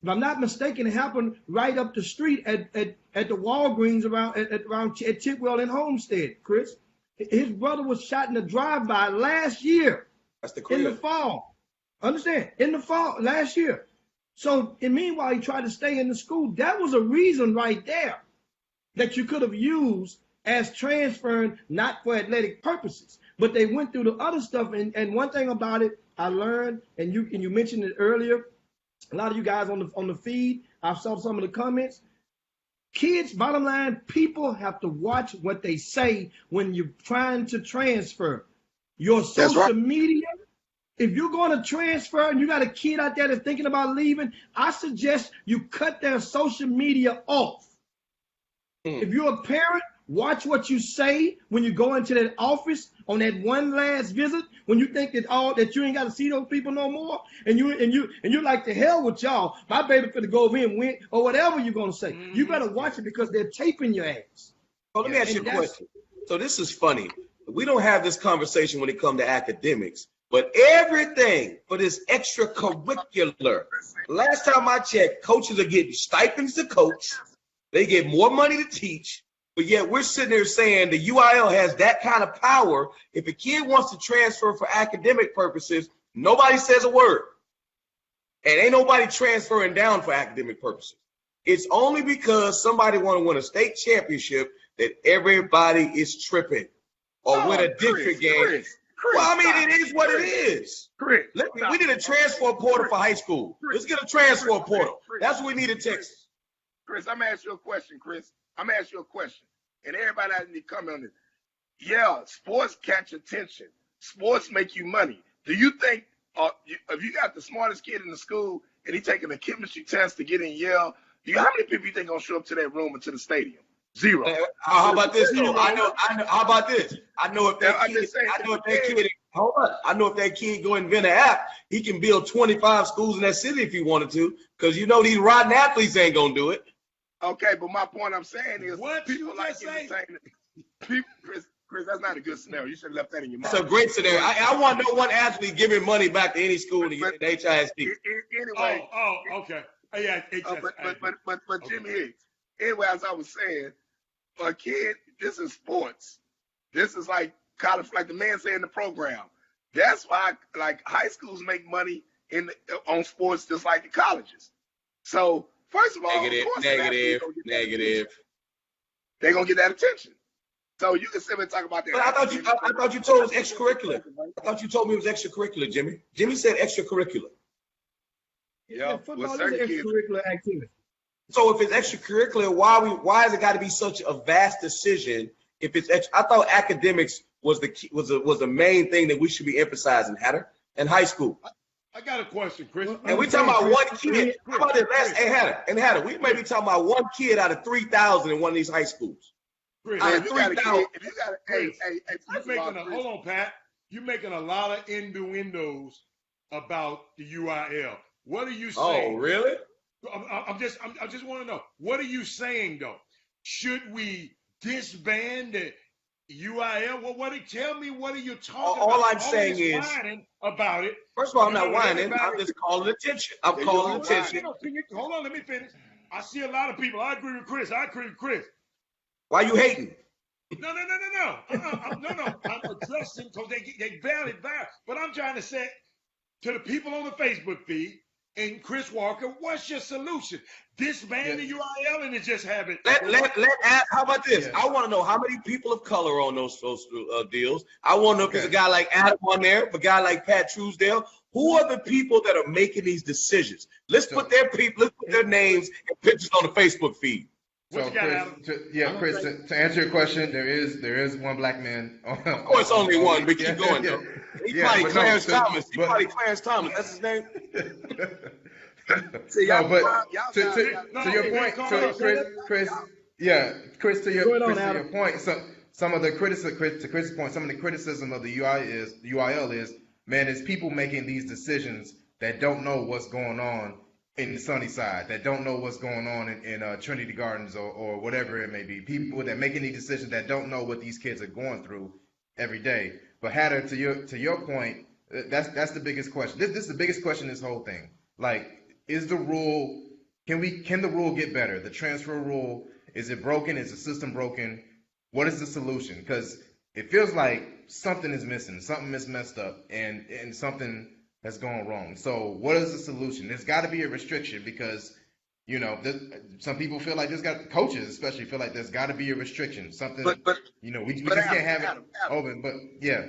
If I'm not mistaken, it happened right up the street at the Walgreens around Chitwell and Homestead, Chris. His brother was shot in a drive-by last year. That's the in the crib. fall. Understand? In the fall, last year. So, and meanwhile, he tried to stay in the school. That was a reason right there that you could have used as transferring, not for athletic purposes. But they went through the other stuff. And one thing about it, I learned, and you mentioned it earlier, a lot of you guys on the feed, I saw some of the comments. Kids, bottom line, people have to watch what they say when you're trying to transfer. Your social media, if you're going to transfer and you got a kid out there that's thinking about leaving, I suggest you cut their social media off. If you're a parent, watch what you say when you go into that office on that one last visit, when you think that you ain't got to see those people no more, and you're like, the hell with y'all, my baby finna go over here and win, or whatever you're gonna say. You better watch it, because they're taping your ass. So let me ask you a question. So this is funny. We don't have this conversation when it comes to academics, but everything for this extracurricular. Last time I checked, coaches are getting stipends to coach. They get more money to teach. But yet we're sitting there saying the UIL has that kind of power. If a kid wants to transfer for academic purposes, nobody says a word. And ain't nobody transferring down for academic purposes. It's only because somebody want to win a state championship that everybody is tripping or win a district game. Chris, Well, I mean, stop. it is what it Chris, is. Chris, We need a transfer portal for high school. Let's get a transfer portal. That's what we need in Texas. Chris, I'm gonna ask you a question, Chris. I'm gonna ask you a question, and everybody has to come on this. Yeah, sports catch attention. Sports make you money. Do you think if you got the smartest kid in the school and he taking a chemistry test to get in Yale, how many people you think gonna show up to that room or to the stadium? Zero. How about this though? I know. How about this? I know if that I'm kid. just saying, I know if that kid. Hold on. I know if that kid go invent an app, he can build 25 schools in that city if he wanted to. Because you know these rotten athletes ain't gonna do it. Okay, but my point I'm saying is What people you like just say? entertainment. People, Chris, that's not a good scenario. You should have left that in your mind. That's a great scenario. I want no one athlete giving money back to any school to get the HISD. Anyway. Okay. Yeah, But Jimmy Hicks. Anyway, as I was saying, for a kid, this is sports. This is like college, like the man said in the program. That's why, like, high schools make money on sports just like the colleges. So, first of all, Negative. They're gonna get that attention. So you can sit and talk about that. But I thought you told it was extracurricular. I thought you told me it was extracurricular, Jimmy. Jimmy said extracurricular. Yeah, Football is certain an kids- extracurricular activity. So if it's extracurricular, why has it got to be such a vast decision? If it's I thought academics was the key, was the main thing that we should be emphasizing, Hatter, in high school. I got a question, Chris. And we talking about one kid. How about this? Hatter, we may be talking about one kid out of 3,000 in one of these high schools. Chris, I- If you got a kid, if you got a, hey, you're making hold on, Pat. You're making a lot of innuendos about the UIL. What are you saying? Oh, really? I just want to know, what are you saying though? Should we disband the UIL? Well, tell me, what are you talking about? All I'm saying is, whining about it. First of all, I'm not whining. I'm just calling attention. I'm calling attention. Hold on, let me finish. I see a lot of people. I agree with Chris. Why you hating? No. I'm addressing because they valid. But I'm trying to say to the people on the Facebook feed and Chris Walker, what's your solution? Disband the UIL and just have it. How about this? Yeah. I want to know how many people of color on those deals. I want to know if there's a guy like Adam on there, a guy like Pat Truesdale. Who are the people that are making these decisions? Let's put their names and pictures on the Facebook feed. What So, you got, Adam? Chris, to answer your question, there is one black man. Of course, only one, but keep going, though. He's probably but no, Clarence so- Thomas. He's but- probably Clarence Thomas. That's his name. See, No, y'all, but y'all to got- your point, Chris, to your point, some of the Chris's point, some of the criticism of the UIL is, man, it's people making these decisions that don't know what's going on in the sunny side, that don't know what's going on in Trinity Gardens or whatever it may be. People that making these decisions that don't know what these kids are going through every day. But Hatter, to your point, that's the biggest question. This is the biggest question in this whole thing. Like, is the rule, can the rule get better? The transfer rule, is it broken? Is the system broken? What is the solution? Because it feels like something is missing, something is messed up, and something has gone wrong. So what is the solution? There's got to be a restriction because, you know, some people feel like coaches especially feel like there's got to be a restriction. Something, But you know, we just Adam, can't have it Adam. open. But yeah,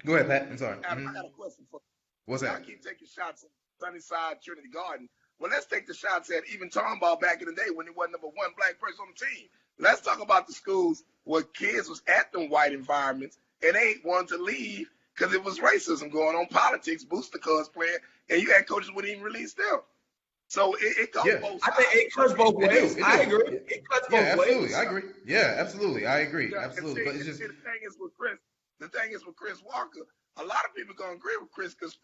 go ahead, Pat. I'm sorry. Adam, I got a question for you. What's Y'all that? keep taking shots at Sunnyside, Trinity Garden. Well, let's take the shots at even Tomball back in the day when there wasn't number one black person on the team. Let's talk about the schools where kids was at them white environments and they ain't wanted to leave because it was racism going on, politics, booster cards playing, and you had coaches wouldn't even release them. So it goes Yeah. both I sides. think it cuts both It ways. do, it I do. agree. It cuts both Yeah, absolutely. ways. I agree. Yeah, absolutely. I agree. Yeah, Absolutely. and But it's see, just the thing is with Chris Walker, a lot of people gonna agree with Chris because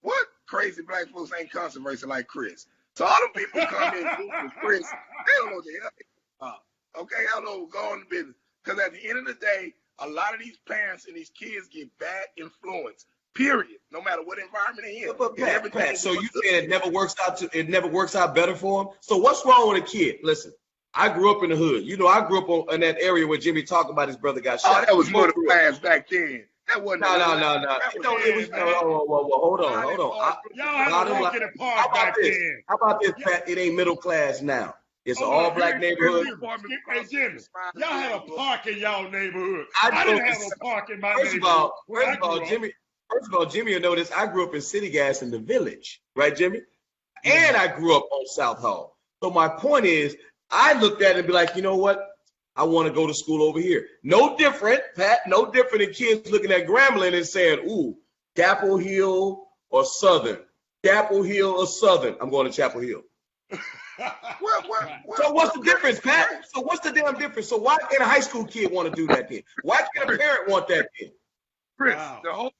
what crazy black folks ain't controversial like Chris? So all the people come in with Chris, they don't know what the hell they are. Okay, I don't know, go on the business. Because at the end of the day, a lot of these parents and these kids get bad influence. Period. No matter what environment they're in. But And everything Pat, is so you what's saying it never works out better for him? So what's wrong with a kid? Listen, I grew up in the hood. You know, I grew up in that area where Jimmy talked about his brother got Oh, shot. that was You middle grew up- class back then. That wasn't. No. That No, it was. Hold on. Y'all had to walk in the How park about back this? then. How about this, Pat? It ain't middle class now. It's an Hold on, all-black neighborhood. Hey, Jimmy, y'all had a park in y'all neighborhood. I I didn't grew up have no park in my First of neighborhood. all, when I first of all, grew up. Jimmy, you know this. I grew up in City Gas in the Village, right, Jimmy? And I grew up on South Hall. So my point is, I looked at it and be like, you know what? I want to go to school over here. No different, Pat. No different than kids looking at Grambling and saying, "Ooh, Chapel Hill or Southern. Chapel Hill or Southern. I'm going to Chapel Hill." So what's the difference, Pat? So what's the damn difference? So why can't a high school kid want to do that then? Why can't a parent want that then? Chris, Wow. the whole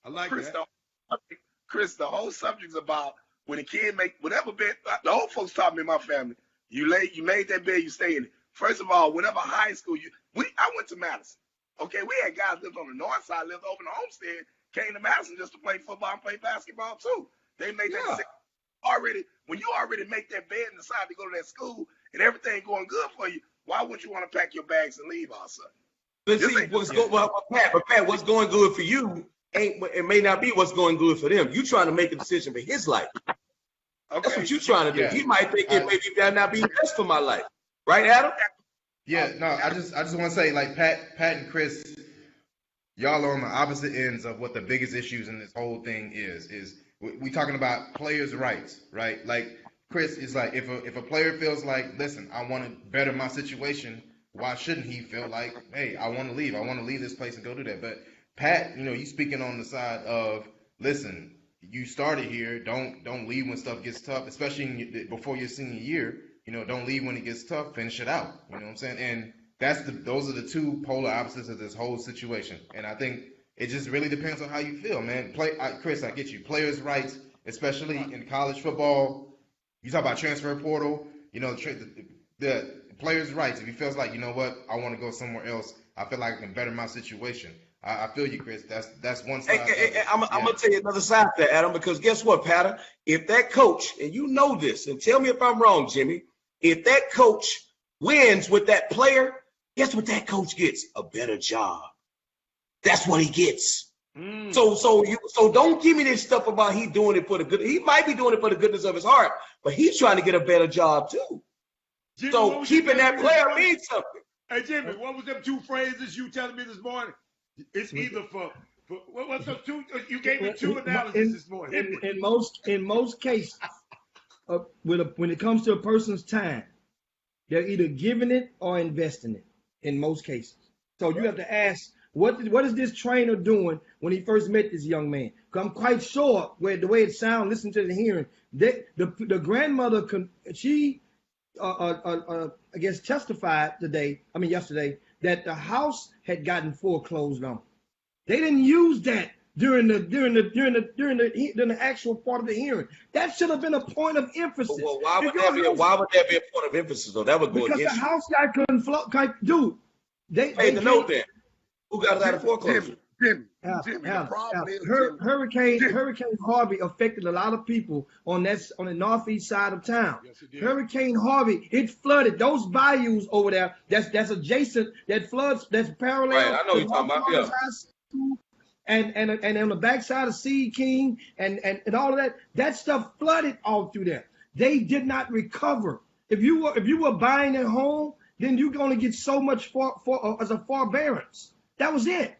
I like Chris, that. Chris, the whole subject's about when a kid make whatever bed. The old folks taught me in my family. You made that bed, you stay in it. First of all, whenever high school, I went to Madison. Okay, we had guys lived on the north side, lived over in the Homestead, came to Madison just to play football and play basketball too. They made that decision already. When you already make that bed and decide to go to that school and everything going good for you, why wouldn't you want to pack your bags and leave all of a sudden? But see, Pat, what's going good for you it may not be what's going good for them. You trying to make a decision for his life. Okay. That's what you trying to do. Yeah. He might think it maybe that not be best for my life. Right, Adam? Yeah, no, I just want to say, like, Pat and Chris, y'all are on the opposite ends of what the biggest issues in this whole thing is we talking about players' rights, right? Like, Chris is like, if a player feels like, listen, I want to better my situation, why shouldn't he feel like, hey, I want to leave this place and go do that? But Pat, you speaking on the side of, listen, you started here, don't leave when stuff gets tough, especially before your senior year. Don't leave when it gets tough, finish it out. You know what I'm saying? And those are the two polar opposites of this whole situation. And I think it just really depends on how you feel, man. Chris, I get you. Players' rights, especially in college football. You talk about transfer portal. The players' rights. If he feels like, you know what, I want to go somewhere else, I feel like I can better my situation. I feel you, Chris. That's one side. I'm gonna tell you another side there, Adam, because guess what, Patter? If that coach, and you know this, and tell me if I'm wrong, Jimmy, if that coach wins with that player, guess what that coach gets? A better job. That's what he gets. So don't give me this stuff about he doing it for the good. He might be doing it for the goodness of his heart, but he's trying to get a better job too. Jimmy, So keeping that player means something. Hey, Jimmy, what was them two phrases you telling me this morning? It's either for what's the two? You gave me two analogies this morning. In most cases, when it comes to a person's time, they're either giving it or investing it. In most cases, so you have to ask, what is this trainer doing when he first met this young man? Because I'm quite sure the way it sounds, listen to the hearing, the grandmother I guess testified yesterday, that the house had gotten foreclosed on. They didn't use that during the actual part of the hearing. That should have been a point of emphasis. Well, why would that be a point of emphasis though? That would go because against the house guy couldn't float. Dude, they the note then. Who got it out of foreclosure? Jimmy, the problem is Hurricane Harvey affected a lot of people on the northeast side of town. Yes, it did. Hurricane Harvey, it flooded those bayous over there. That's adjacent. That floods. That's parallel. Right, I know you're talking about. Yeah. And on the backside of Sea King and all of that, that stuff flooded all through there. They did not recover. If you were buying a home, then you're going to get so much as a forbearance. That was it.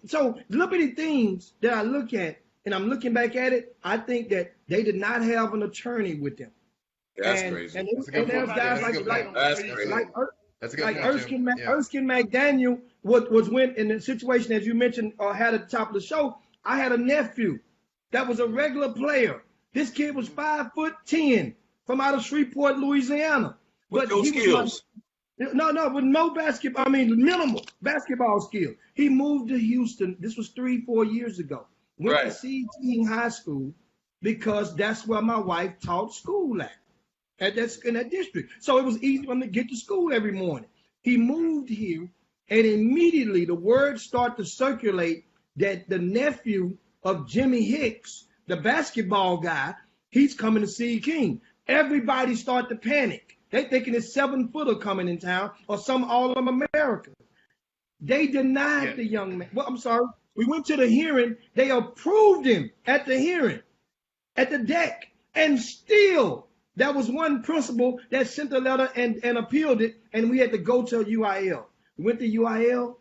So little bitty things that I look at, and I'm looking back at it, I think that they did not have an attorney with them. That's crazy. And That's a good there's point. guys That's a good point. That's crazy. That's a good like point, Jim. Erskine McDaniel was when in the situation as you mentioned had at the top of the show. I had a nephew that was a regular player. This kid was 5'10" from out of Shreveport, Louisiana. With those skills. With no basketball. Minimal basketball skill. He moved to Houston. This was 3-4 years ago. Went to C. King High School because that's where my wife taught school at in that district. So it was easy for him to get to school every morning. He moved here, and immediately the word started to circulate that the nephew of Jimmy Hicks, the basketball guy, he's coming to C. King. Everybody started to panic. They thinking it's 7-footer coming in town or some All-American. They denied the young man. Well, I'm sorry. We went to the hearing. They approved him at the hearing, at the deck, and still That was one principal that sent a letter and appealed it, and we had to go to UIL. We went to UIL,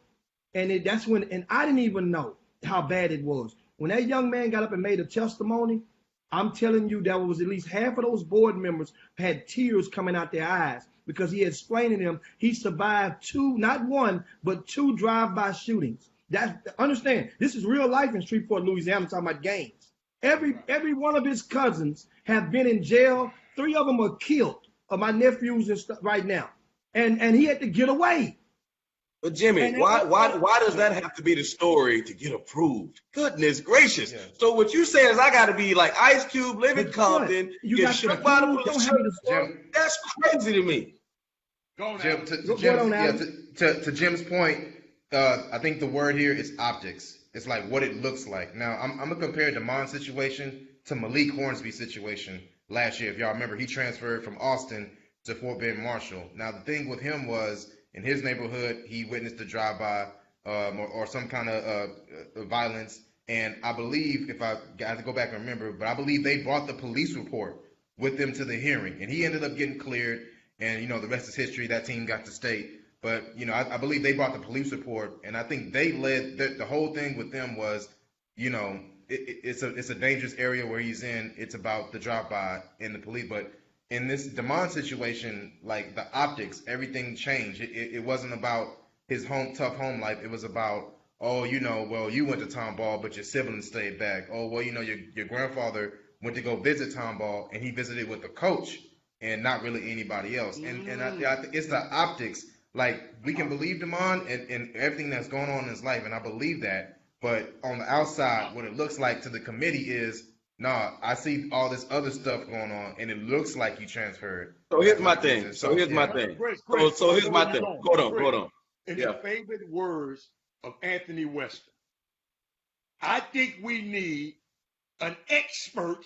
and that's when, and I didn't even know how bad it was. When that young man got up and made a testimony, I'm telling you, there was at least half of those board members had tears coming out their eyes because he explained to them he survived two, not one, but two drive-by shootings. Understand, this is real life in Shreveport, Louisiana, talking about gangs. Every one of his cousins have been in jail. 3 of them are killed, of my nephews and stuff right now. And he had to get away. But Jimmy, why does that have to be the story to get approved? Goodness gracious. Yeah. So what you saying is I got to be like Ice Cube, live in Compton, get struck by the police. That's crazy to me. Jim, to Jim's point, I think the word here is optics. It's like what it looks like. Now, I'm going to compare Damon's situation to Malik Hornsby's situation last year. If y'all remember, he transferred from Austin to Fort Bend Marshall. Now, the thing with him was, in his neighborhood, he witnessed a drive-by or some kind of violence. And I believe, if I have to go back and remember, but I believe they brought the police report with them to the hearing. And he ended up getting cleared. And, you know, the rest is history. That team got to state. But, you know, I believe they brought the police report. And I think they led the whole thing with them was, you know, it's a dangerous area where he's in. It's about the drive-by and the police. But in this Damon situation, like the optics, everything changed. It wasn't about his tough home life. It was about, oh, you know, well, you went to Tomball, but your siblings stayed back. Oh, well, you know, your grandfather went to go visit Tomball, and he visited with the coach and not really anybody else. And I think it's the optics. Like, we can believe Damon and everything that's going on in his life, and I believe that. But on the outside, what it looks like to the committee is, nah, I see all this other stuff going on, and it looks like you transferred. So here's my thing. Chris, here's my thing. Hold on. In the favorite words of Anthony Wester, I think we need an expert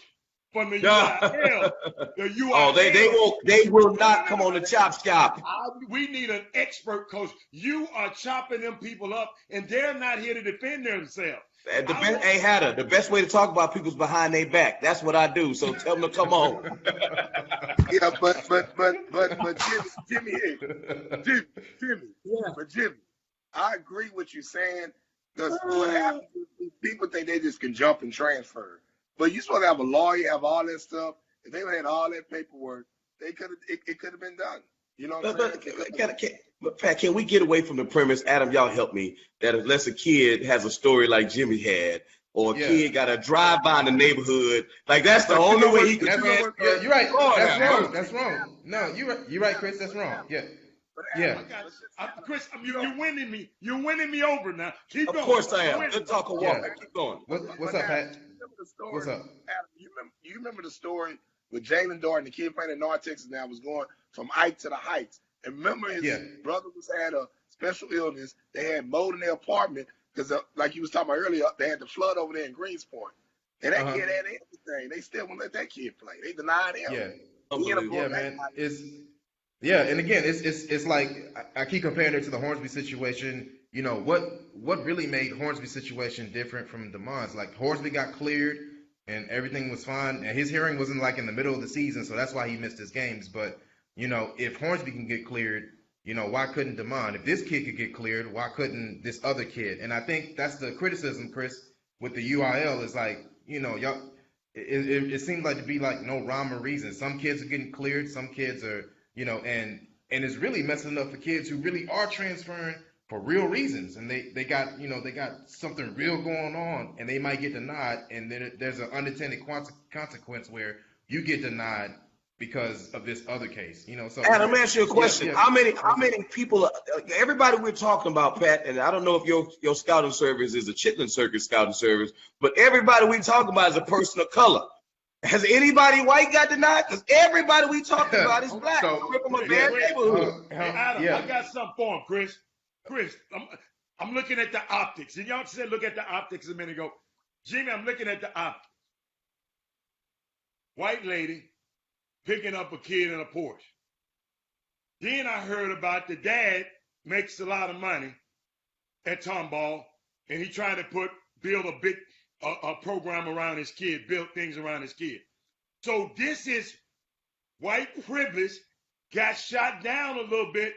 from the UIL. The UIL. Oh, they will not come on the chop shop. We need an expert coach. You are chopping them people up, and they're not here to defend themselves. Hey, Hatter, the best way to talk about people's behind their back. That's what I do. So tell them to come on. Yeah, but Jimmy, Yeah. But Jimmy, I agree with you saying, because what happens is people think they just can jump and transfer. But you're supposed to have a lawyer, have all that stuff. If they had all that paperwork, it could have been done. You know what I'm saying? But Pat, can we get away from the premise, Adam, y'all help me, that unless a kid has a story like Jimmy had, or a kid got a drive-by in the neighborhood, like that's the only way he can transfer. Yeah, you're right. That's wrong. No, you're right, Chris. That's wrong. Yeah. Chris, you're winning me. You're winning me over now. Keep going. Of course I am. Good talk of walk. Keep going. What's up, Pat? What's up? Adam, you remember the story with Jalen Darden, the kid playing in North Texas now, was going from Ike to the Heights. And remember his brother had a special illness. They had mold in their apartment because, like you was talking about earlier, they had the flood over there in Greenspoint. And that kid had everything. They still won't let that kid play. They denied him. Yeah, man. And again, it's like I keep comparing it to the Hornsby situation. You know, what really made Hornsby's situation different from Damon's? Like, Hornsby got cleared and everything was fine. And his hearing wasn't like in the middle of the season, so that's why he missed his games. But, you know, if Hornsby can get cleared, you know, why couldn't Damon? If this kid could get cleared, why couldn't this other kid? And I think that's the criticism, Chris, with the UIL is like, you know, y'all, it seems like to be like no rhyme or reason. Some kids are getting cleared, some kids are, you know, and it's really messing up for kids who really are transferring for real reasons, and they got something real going on, and they might get denied, and then there's an unintended consequence where you get denied because of this other case, you know. So Adam, let me ask you a question. How many people? Everybody we're talking about, Pat, and I don't know if your scouting service is a Chitlin Circus scouting service, but everybody we talking about is a person of color. Has anybody white got denied? Because everybody we talking about is black. We're from a bad neighborhood. Adam, I got something for him, Chris. Chris, I'm looking at the optics. And y'all said look at the optics a minute ago. Jimmy, I'm looking at the optics. White lady picking up a kid in a Porsche. Then I heard about the dad makes a lot of money at Tomball, and he trying to build a big program around his kid, build things around his kid. So this is white privilege got shot down a little bit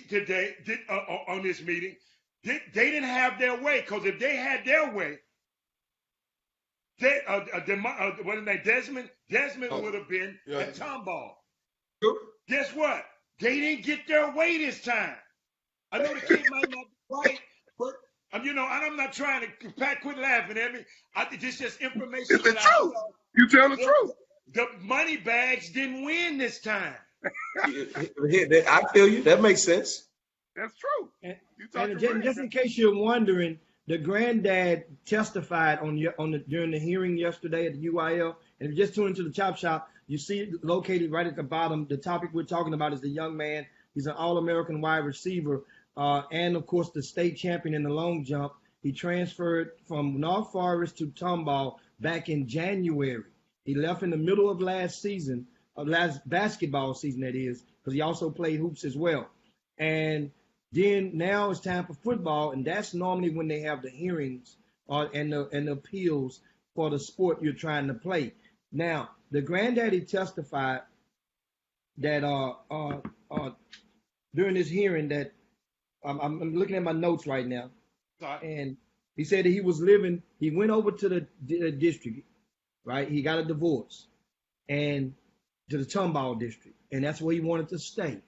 today on this meeting. They didn't have their way, because if they had their way, what is that? Desmond would have been at Tomball. Sure. Guess what? They didn't get their way this time. I know the kid might not be right, but I'm not trying to. Pat, quit laughing at me. It's just information. It's the truth. You tell the truth. The money bags didn't win this time. I feel you. That makes sense. That's true. And just in case you're wondering, the granddad testified during the hearing yesterday at the UIL. And if you just tune into the Chop Shop, you see it located right at the bottom. The topic we're talking about is the young man. He's an All-American wide receiver, and of course the state champion in the long jump. He transferred from North Forest to Tomball back in January. He left in the middle of last basketball season, that is, because he also played hoops as well. And then now it's time for football, and that's normally when they have the hearings and the appeals for the sport you're trying to play. Now, the granddaddy testified that during this hearing that I'm looking at my notes right now, and he said that he went over to the district, right? He got a divorce, and to the Tomball district, and that's where he wanted to stay.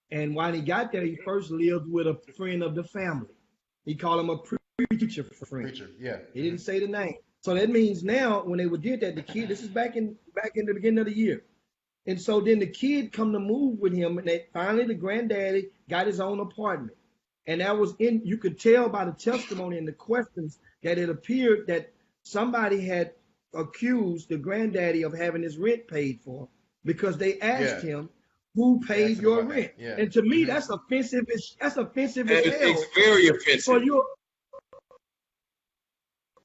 And when he got there, he first lived with a friend of the family. He called him a preacher friend. Preacher, yeah. He didn't say the name. So that means now when they did that, the kid, this is back in the beginning of the year. And so then the kid come to move with him, and finally the granddaddy got his own apartment. And that was you could tell by the testimony and the questions that it appeared that somebody had accused the granddaddy of having his rent paid for, because they asked him, who paid your rent? Yeah. And to me, that's offensive. That's offensive as hell. It's very offensive. So it's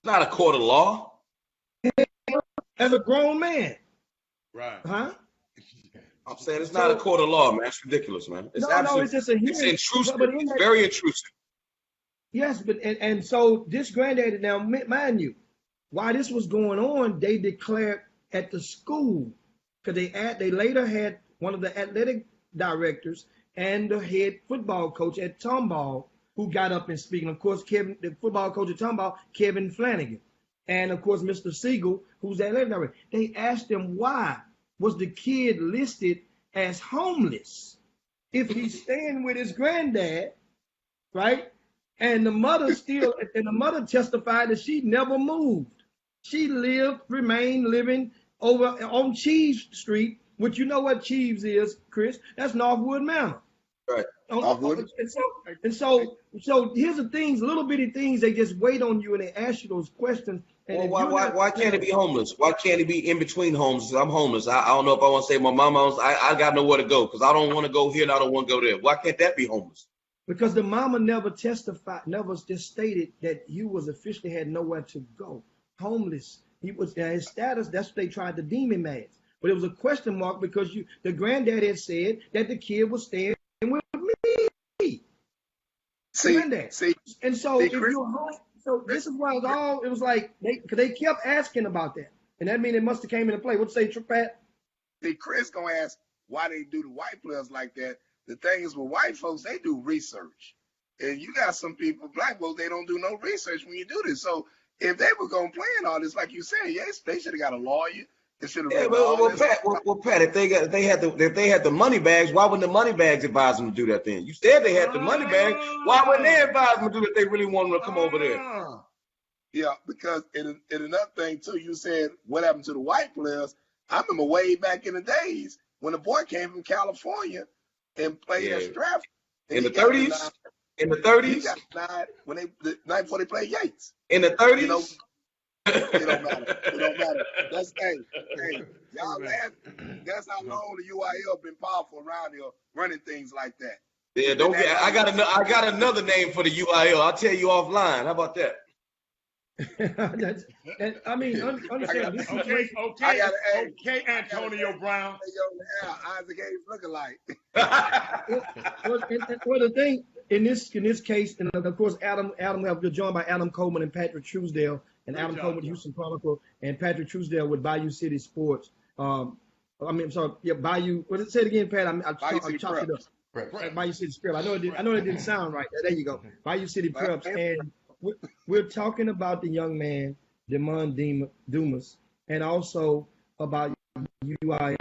not a court of law. As a grown man. Right. Huh? I'm saying it's not a court of law, man. It's ridiculous, man. It's it's just a hearing. It's intrusive. It's very intrusive. Yes, but and so this granddaddy, now mind you, while this was going on, they declared at the school, because they later had one of the athletic directors and the head football coach at Tomball who got up and speaking. Of course, the football coach at Tomball, Kevin Flanagan, and of course Mr. Siegel, who's the athletic director. They asked him, why was the kid listed as homeless if he's staying with his granddad, right? And the mother testified that she never moved. She remained living over on Cheese Street, which you know what Cheese is, Chris. That's Northwood Manor. Right. And so here's the things, little bitty things, they just wait on you and they ask you those questions. And why can't he be homeless? Why can't he be in between homes? I'm homeless. I don't know if I want to say my mama. I got nowhere to go because I don't want to go here and I don't want to go there. Why can't that be homeless? Because the mama never testified, never just stated that he was officially had nowhere to go. Homeless. He was his status. That's what they tried to deem him as. But it was a question mark because the granddad had said that the kid was staying with me. And so if you're home, so this is why it was like they kept asking about that, and that means it must have came into play. What say, Pat? See, Chris gonna ask why they do the white players like that. The thing is, with white folks, they do research, and you got some people, black folks, they don't do no research when you do this. So if they were gonna plan all this, like you said, yes, they should have got a lawyer. Pat, if they had the money bags, why wouldn't the money bags advise them to do that then? You said they had the money bags. Why wouldn't they advise them to do that? They really want them to come over there. Yeah, because in another thing too, you said what happened to the white players. I remember way back in the days when the boy came from California and played at Stratford in the 30s. In the 30s, he got denied the night before they played Yates. In the 30s. You know, it don't matter. It don't matter. That's hey, y'all laugh. That's how long the UIL been powerful around here, running things like that. Yeah, don't get. I got another name for the UIL. I'll tell you offline. How about that? I mean, understand. Okay, Antonio Brown. Isaac Hayes looking like. Well, the thing in this case, and of course, Adam, we're joined by Adam Coleman and Patrick Truesdale. And Adam Coleman with Houston Chronicle, and Patrick Truesdale with Bayou City Sports. I mean, I'm sorry, yeah, Bayou. What did it say it again, Pat? Bayou I City chopped it up. Correct. Right. Bayou City Prep. I know it. I know it didn't sound right. There you go. Bayou City Preps, and we're talking about the young man, Demond Dumas, and also about UIA.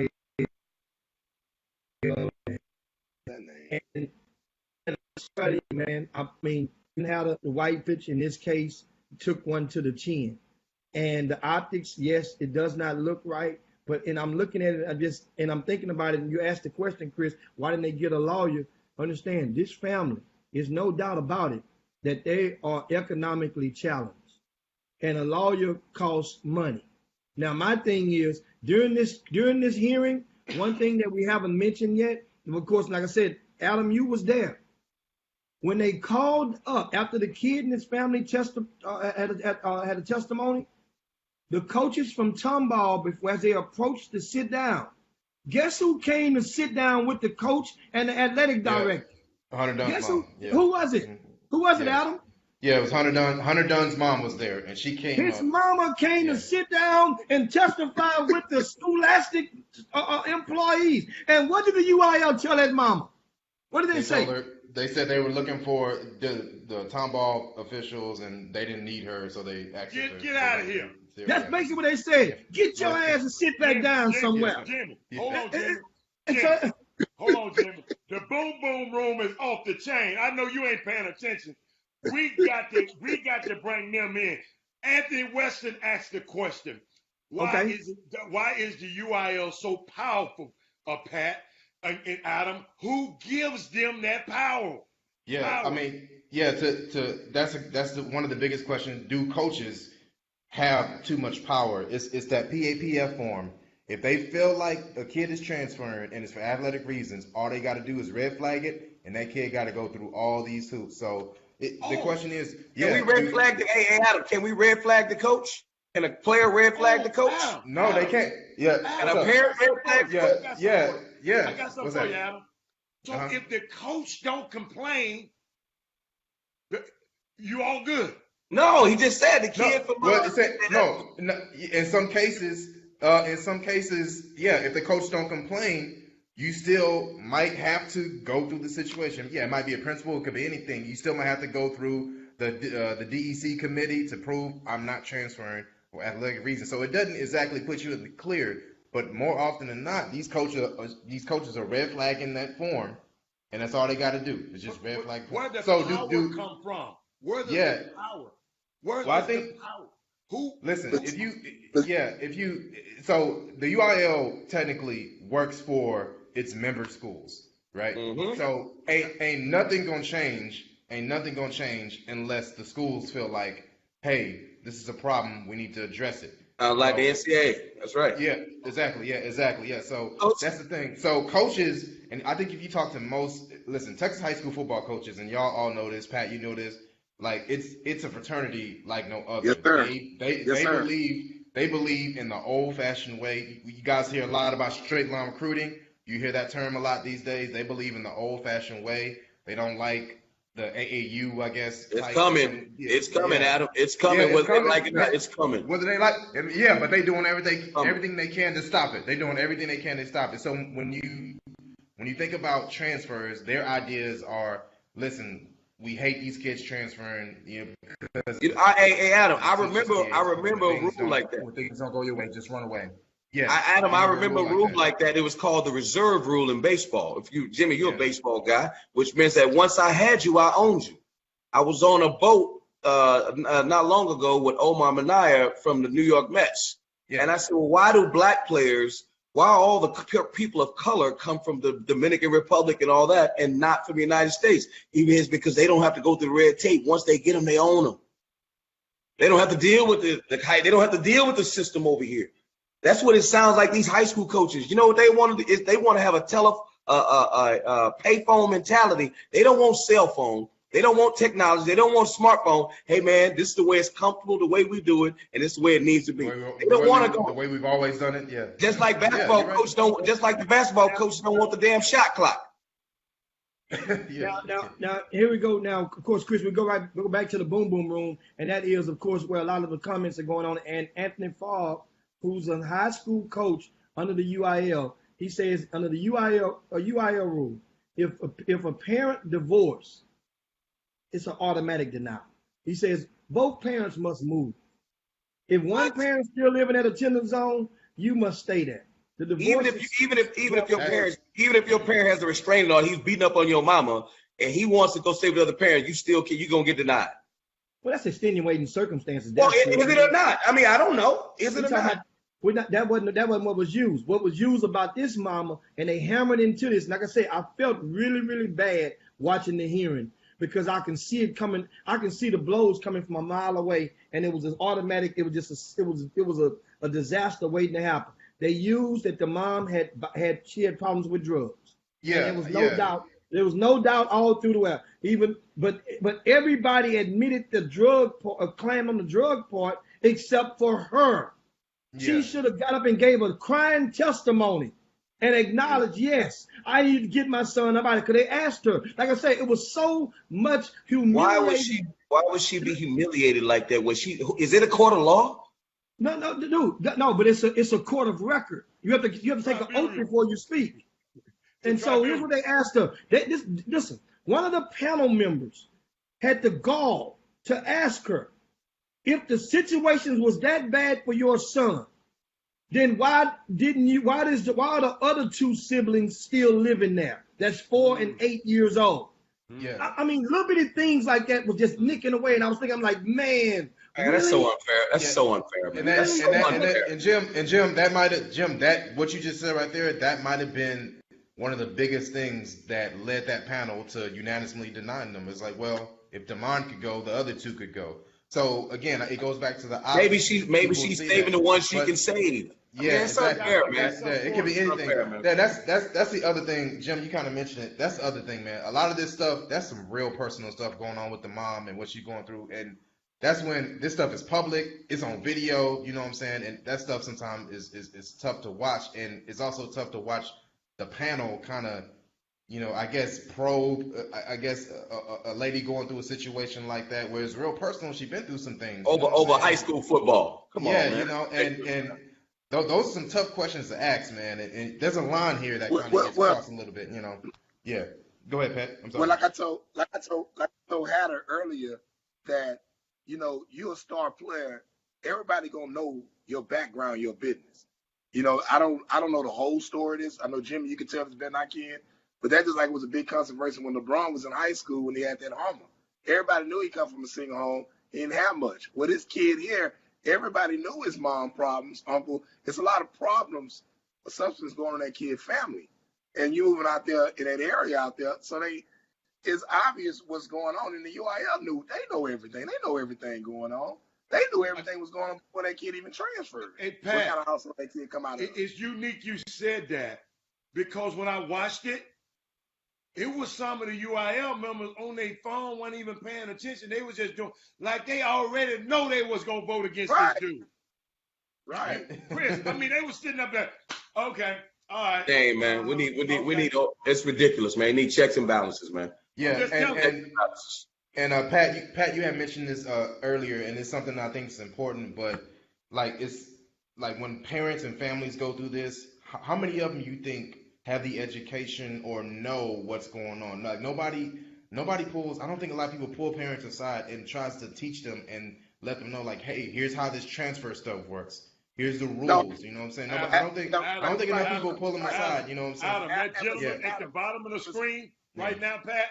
And study, man. I mean, you had the white pitch in this case took one to the chin, and the optics. Yes, it does not look right. But and I'm looking at it, I'm thinking about it. And you asked the question, Chris, why didn't they get a lawyer? Understand, this family is no doubt about it that they are economically challenged, and a lawyer costs money. Now, my thing is during this hearing, one thing that we haven't mentioned yet, and of course, like I said, Adam, you was there when they called up after the kid and his family had a testimony. The coaches from Tomball, before as they approached to sit down, guess who came to sit down with the coach and the athletic director? Hunter Dunn's Guess mom. who? Who was it? Who was it, Yeah. Adam? Yeah, it was Hunter Dunn. Hunter Dunn's mom was there, and she came His up. mama came Yeah. to sit down and testify with the scholastic employees. And what did the UIL tell that mama? What did they say? told her, they said they were looking for the Tomball officials, and they didn't need her, so they asked her. Get out of here. That's basically what they said. Get your ass and sit back down somewhere. Jimmy, Yeah. hold on, Jimmy. And Jimmy, so- hold on, Jimmy. The boom boom room is off the chain. I know you ain't paying attention. We got to bring them in. Anthony Weston asked the question: why Okay. is the UIL so powerful, Pat and Adam? Who gives them that power? Yeah, Power. I mean, yeah. That's one of the biggest questions. Do coaches have too much power? It's that PAPF form. If they feel like a kid is transferring and it's for athletic reasons, all they got to do is red flag it, and that kid got to go through all these hoops. So the question is, Can we red flag the hey Adam? Can we red flag the coach? Can a player red flag the coach? Adam, No, they can't. Yeah, Can a so- parent red flag the coach? yeah. I got something What's for that? you, Adam. So Uh-huh. if the coach don't complain, you all good. No, he just said the No, kid from well, it said, no. In some cases, yeah, if the coach don't complain, you still might have to go through the situation. Yeah, it might be a principal, it could be anything. You still might have to go through the DEC committee to prove I'm not transferring for athletic reasons. So it doesn't exactly put you in the clear, but more often than not, these coaches are red flagging that form, and that's all they got to do is just red flag. Where does So power do come from? Where does Yeah. the power? Where Well, I does think- the power? Who? Listen, so the UIL technically works for its member schools, right? Mhm. So ain't nothing gonna change unless the schools feel like, hey, this is a problem, we need to address it. Like the NCAA. That's right. Yeah, exactly. Yeah. So Coach- that's the thing. So coaches, and I think if you talk to listen, Texas high school football coaches, and y'all all know this, Pat, you know this, like it's a fraternity like no other. Yes, sir. They Yes, sir. believe in the old fashioned way. You guys hear a lot about straight line recruiting. You hear that term a lot these days. They believe in the old fashioned way. They don't like the AAU, I guess. It's type. coming. Yeah, It's coming, yeah. Adam. It's coming. Yeah, it's Whether coming. they like it or not, it's coming. Whether they like, yeah, but they doing everything Coming. they can to stop it. They doing everything they can to stop it. So when you think about transfers, their ideas are, listen, we hate these kids transferring. Because Hey, Adam, I remember kids, a when rule things like that. When things don't go your way, just run away. Yeah, Adam, I remember a rule that. like that. It was called the reserve rule in baseball. Jimmy, you're Yeah. a baseball guy, which means that once I had you, I owned you. I was on a boat not long ago with Omar Minaya from the New York Mets. Yeah. And I said, well, why do black players, why all the people of color come from the Dominican Republic and all that and not from the United States? It's because they don't have to go through red tape. Once they get them, they own them. They don't have to deal with they don't have to deal with the system over here. That's what it sounds like. These high school coaches, you know what they want to do is they want to have a payphone mentality. They don't want cell phone. They don't want technology. They don't want smartphone. Hey man, this is the way it's comfortable, the way we do it, and this is the way it needs to be. They don't want to the go. way we've always done it. Yeah, Just like basketball you're right. coaches don't. Just like the basketball coaches don't want the damn shot clock. yeah. Now, here we go. Now, of course, Chris, we go back to the boom boom room, and that is, of course, where a lot of the comments are going on. And Anthony Favre, who's a high school coach under the UIL. He says under the UIL rule, if a parent divorce, it's an automatic denial. He says both parents must move. If one parent's still living at a tender zone, you must stay there. The divorce even if your parent has a restraining order, he's beating up on your mama, and he wants to go stay with the other parent, you gonna get denied. Well, that's extenuating circumstances. Well, is it or not? I mean, I don't know. Is it or not? That wasn't what was used. What was used about this mama, and they hammered into this. Like I said, I felt really, really bad watching the hearing because I can see it coming. I can see the blows coming from a mile away, and it was an automatic. It was just a disaster waiting to happen. They used that the mom had problems with drugs. Yeah, and there was no doubt. There was no doubt all through the well. But everybody admitted the claim on the drug part except for her. Yeah. She should have got up and gave a crying testimony and acknowledged, yes, I need to get my son up out of it. Because they asked her. Like I said, it was so much humiliating. Why would she be humiliated like that? Is it a court of law? No, dude, no, but it's a court of record. You have to take an oath before you speak. And so here's what they asked her. Listen, one of the panel members had the gall to ask her, if the situation was that bad for your son, then why are the other two siblings still living there? That's 4 and 8 years old. Yeah. I mean, little bitty things like that was just nicking away. And I was thinking, I'm like, man, really? That's so unfair. That's so unfair, man. And Jim, that what you just said right there, that might have been one of the biggest things that led that panel to unanimously denying them. It's like, well, if Damon could go, the other two could go. So again, it goes back to the option. Maybe she's saving the one she can save. Yeah, it's unfair, man. It could be anything. That's the other thing, Jim. You kind of mentioned it. That's the other thing, man. A lot of this stuff, that's some real personal stuff going on with the mom and what she's going through, and that's when this stuff is public. It's on video. You know what I'm saying? And that stuff sometimes is tough to watch, and it's also tough to watch the panel kind of, I guess probe. A lady going through a situation like that where it's real personal. She's been through some things over high school football. Come on, man. and those are some tough questions to ask, man. And there's a line here that kind of gets across a little bit, Yeah. Go ahead, Pat. I'm sorry. Well, like I told Hatter earlier, that you're a star player. Everybody gonna know your background, your business. I don't know the whole story of this. I know, Jimmy, you can tell this better than I can, but that just like was a big controversy when LeBron was in high school when he had that Hummer. Everybody knew he come from a single home. He didn't have much. Well, this kid here, everybody knew his mom problems, uncle. It's a lot of problems, substance going on in that kid's family. And you moving out there in that area out there, so it's obvious what's going on. And the UIL they know everything. They know everything going on. They knew everything was going on before that kid even transferred. Hey, Pat, what kind of household that kid come out of? It's unique you said that, because when I watched it, it was some of the UIL members on their phone, weren't even paying attention. They was just doing like they already know they was gonna vote against this dude. Right. Chris, I mean, they was sitting up there. Okay, all right. Dang, man, we need. It's ridiculous, man. We need checks and balances, man. Yeah, and Pat, you had mentioned this earlier, and it's something I think is important. But it's like when parents and families go through this, how many of them you think have the education or know what's going on? Like nobody pulls. I don't think a lot of people pull parents aside and tries to teach them and let them know, like, hey, here's how this transfer stuff works. Here's the rules. No. You know what I'm saying? I don't think enough people pull them aside. You know what I'm saying? Adam, that gentleman at the bottom of the screen right now, Pat,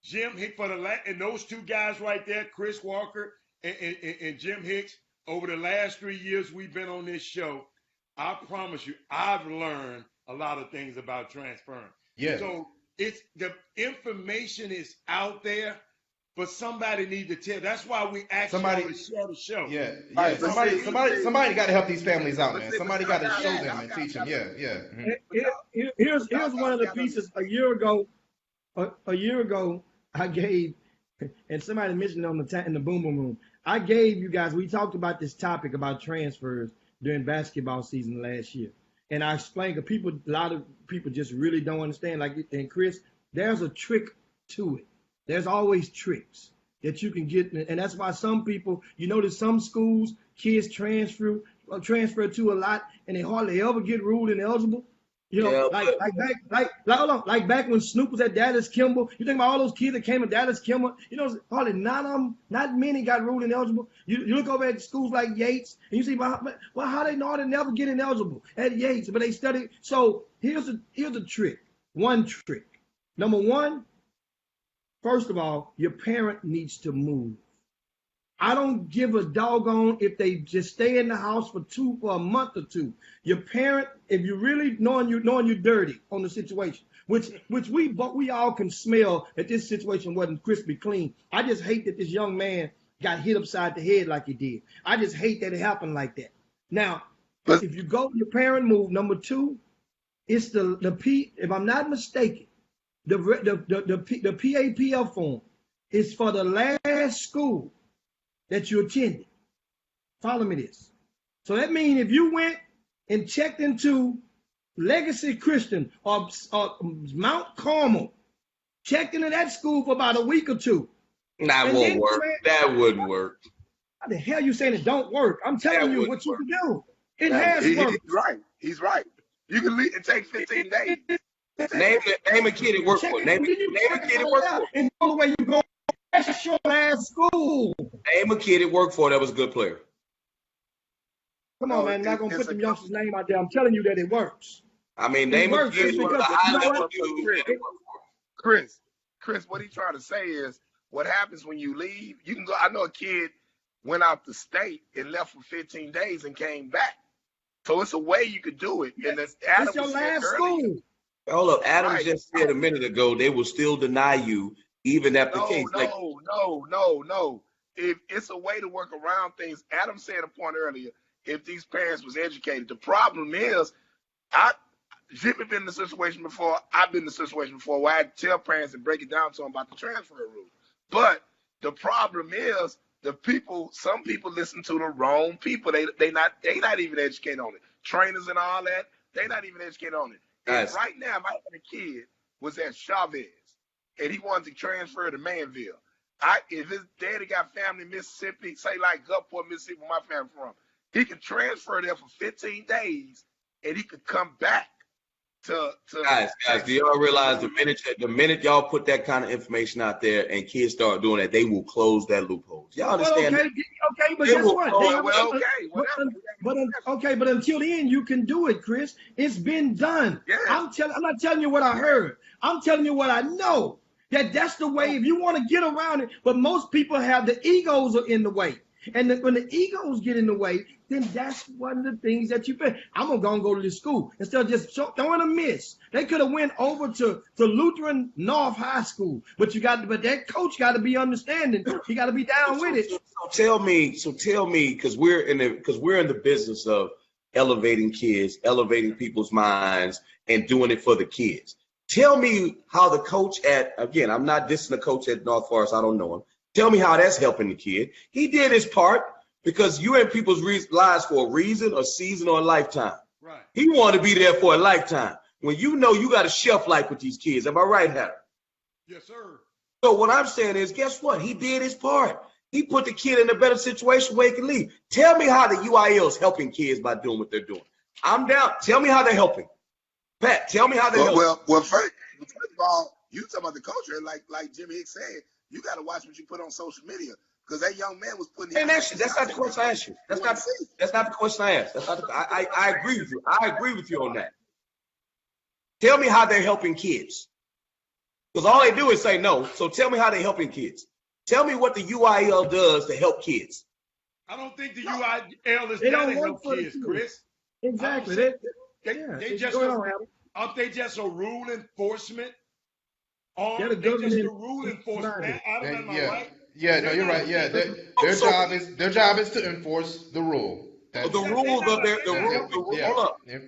Jim Hicks, and those two guys right there, Chris Walker and Jim Hicks, over the last 3 years we've been on this show, I promise you, I've learned a lot of things about transferring. Yeah. So the information is out there, but somebody needs to tell. That's why we actually share the show. Yeah. Right. Somebody got to help these families out, man. Somebody got to show them and teach them. Yeah. Mm-hmm. Here's one of the pieces. A year ago, I gave, and somebody mentioned it in the Boom Boom Room. I gave you guys. We talked about this topic about transfers during basketball season last year. And I explained, because a lot of people just really don't understand. And Chris, there's a trick to it. There's always tricks that you can get. And that's why some people, you notice some schools, kids transfer transfer to a lot, and they hardly ever get ruled ineligible. You know, Yeah, hold on, like back when Snoop was at Dallas Kimball. You think about all those kids that came to Dallas Kimball. You know, hardly none of them, not many got ruled ineligible. You look over at schools like Yates, and you see, well, how they know they never get ineligible at Yates, but they study. So here's a trick. One trick. Number one, first of all, your parent needs to move. I don't give a doggone if they just stay in the house for a month or two. Your parent, if you really knowing you're dirty on the situation, which we all can smell that this situation wasn't crispy clean. I just hate that this young man got hit upside the head like he did. I just hate that it happened like that. Now, if you go your parent move, number two, it's the P. If I'm not mistaken, the PAPL form is for the last school that you attended. Follow me this. So that means if you went and checked into Legacy Christian or Mount Carmel, checked into that school for about a week or two. That won't work. That wouldn't work. How the hell you saying it don't work? I'm telling you what you can do. It has worked. He's right. He's right. You can leave and take 15 days. Name a kid it worked for. Name a kid it worked for. And the only way you go, that's your last school. Name a kid it worked for that was a good player. Come on, man. I'm not gonna put them youngsters' name out there. I'm telling you that it works. I mean, name a kid with a high level dude that it worked for. Chris, what he's trying to say is what happens when you leave. You can go. I know a kid went out the state and left for 15 days and came back. So it's a way you could do it. And that's It's your last school. Hold up. Adam just said a minute ago they will still deny you even after the case. No. If it's a way to work around things, Adam said a point earlier, if these parents was educated. The problem is, Jimmy been in the situation before, I've been in the situation before where I had to tell parents and break it down to them about the transfer rule. But the problem is some people listen to the wrong people. They not even educated on it. Trainers and all that, they not even educated on it. Nice. Right now, my kid was at Chavez and he wanted to transfer to Manville. If his daddy got family in Mississippi, say like Gulfport, Mississippi, where my family from, he could transfer there for 15 days and he could come back to guys, do y'all realize the minute y'all put that kind of information out there and kids start doing that, they will close that loophole. Y'all understand? Okay, but guess what? But until then, you can do it, Chris. It's been done. Yeah. I'm not telling you what I heard. I'm telling you what I know. That's the way. If you want to get around it, but most people have the egos are in the way. And when the egos get in the way, then that's one of the things that you pay. I'm gonna go to this school instead of just throwing a miss. They could have went over to Lutheran North High School, but that coach got to be understanding. He got to be down with it. So tell me, because we're in the business of elevating kids, elevating people's minds, and doing it for the kids. Tell me how the coach again, I'm not dissing the coach at North Forest. I don't know him. Tell me how that's helping the kid. He did his part because you're in people's lives for a reason, a season, or a lifetime. Right. He wanted to be there for a lifetime. When you know you got a shelf life with these kids. Am I right, Harry? Yes, sir. So what I'm saying is, guess what? He did his part. He put the kid in a better situation where he can leave. Tell me how the UIL is helping kids by doing what they're doing. I'm down. Tell me how they're helping. Pat, tell me how they're helping. Well, first of all, you talking about the culture, like Jimmy Hicks said. You got to watch what you put on social media because that young man was putting. And that's not the question I asked you. That's not the question I asked. I agree with you. I agree with you on that. Tell me how they're helping kids. Because all they do is say no. So tell me how they're helping kids. Tell me what the UIL does to help kids. I don't think the UIL is there to help kids, Chris. Exactly. They just aren't they just a rule enforcement? They're just a rule enforcement. Adam, am I right? Yeah, no, you're right. Yeah, their job is to enforce the rule. The rules of their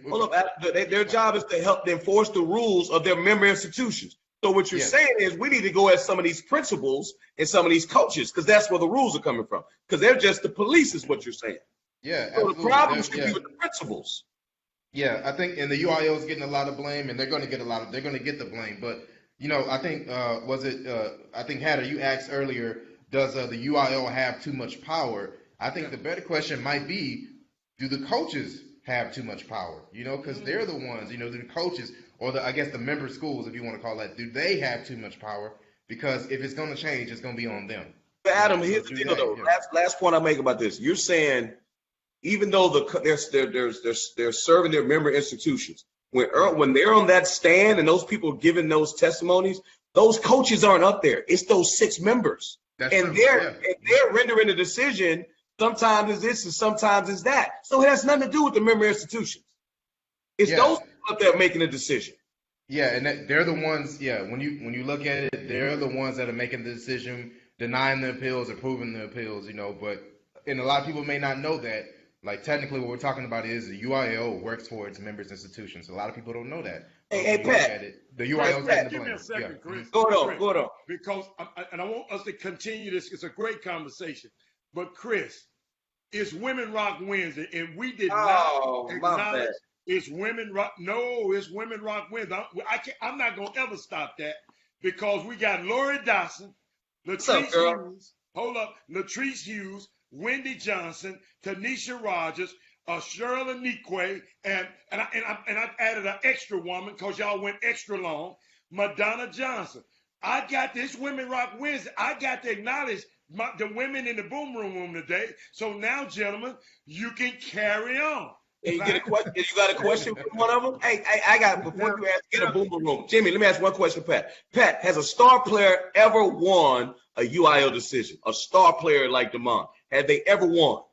hold up. Their job is to help enforce the rules of their member institutions. So what you're saying is we need to go at some of these principals and some of these coaches because that's where the rules are coming from. Because they're just the police, is what you're saying. Yeah, so the problem should be with the principals. Yeah, I think, and the UIL is getting a lot of blame, and they're going to get the blame. But I think I think Hatter, you asked earlier, does the UIL have too much power? I think the better question might be, do the coaches have too much power? Because they're the ones, do the coaches or I guess the member schools, if you want to call that, do they have too much power? Because if it's going to change, it's going to be on them. But Adam, here's the deal though. Last point I make about this. You're saying even though they're serving their member institutions, when they're on that stand and those people giving those testimonies, those coaches aren't up there. It's those 6 members. That's and true. they're rendering a decision. Sometimes it's this and sometimes it's that. So it has nothing to do with the member institutions. It's those people up there making a decision. Yeah, and they're the ones. Yeah, when you look at it, they're the ones that are making the decision, denying the appeals, approving the appeals. But a lot of people may not know that. Like technically, what we're talking about is the UIL works for its members institutions. A lot of people don't know that. Hey, Pat. The UIL Pat, Give me a second, Chris. Go on. Because I want us to continue this. It's a great conversation. But Chris, it's Women Rock Wednesday, and we did not acknowledge it's Women Rock. No, it's Women Rock Wednesday. I'm not gonna ever stop that because we got Lori Dawson, Latrice Hughes. Hold up, Latrice Hughes, Wendy Johnson, Tanisha Rogers, Shirley Nikwe, and I added an extra woman because y'all went extra long, Madonna Johnson. I got this Women Rock Wednesday. I got to acknowledge the women in the boom room today. So now, gentlemen, you can carry on. Hey, you got a question from one of them? Hey, I got before you ask, get a boom room. Jimmy, let me ask one question, Pat. Pat, has a star player ever won a UIL decision? A star player like DeMond, have they ever won?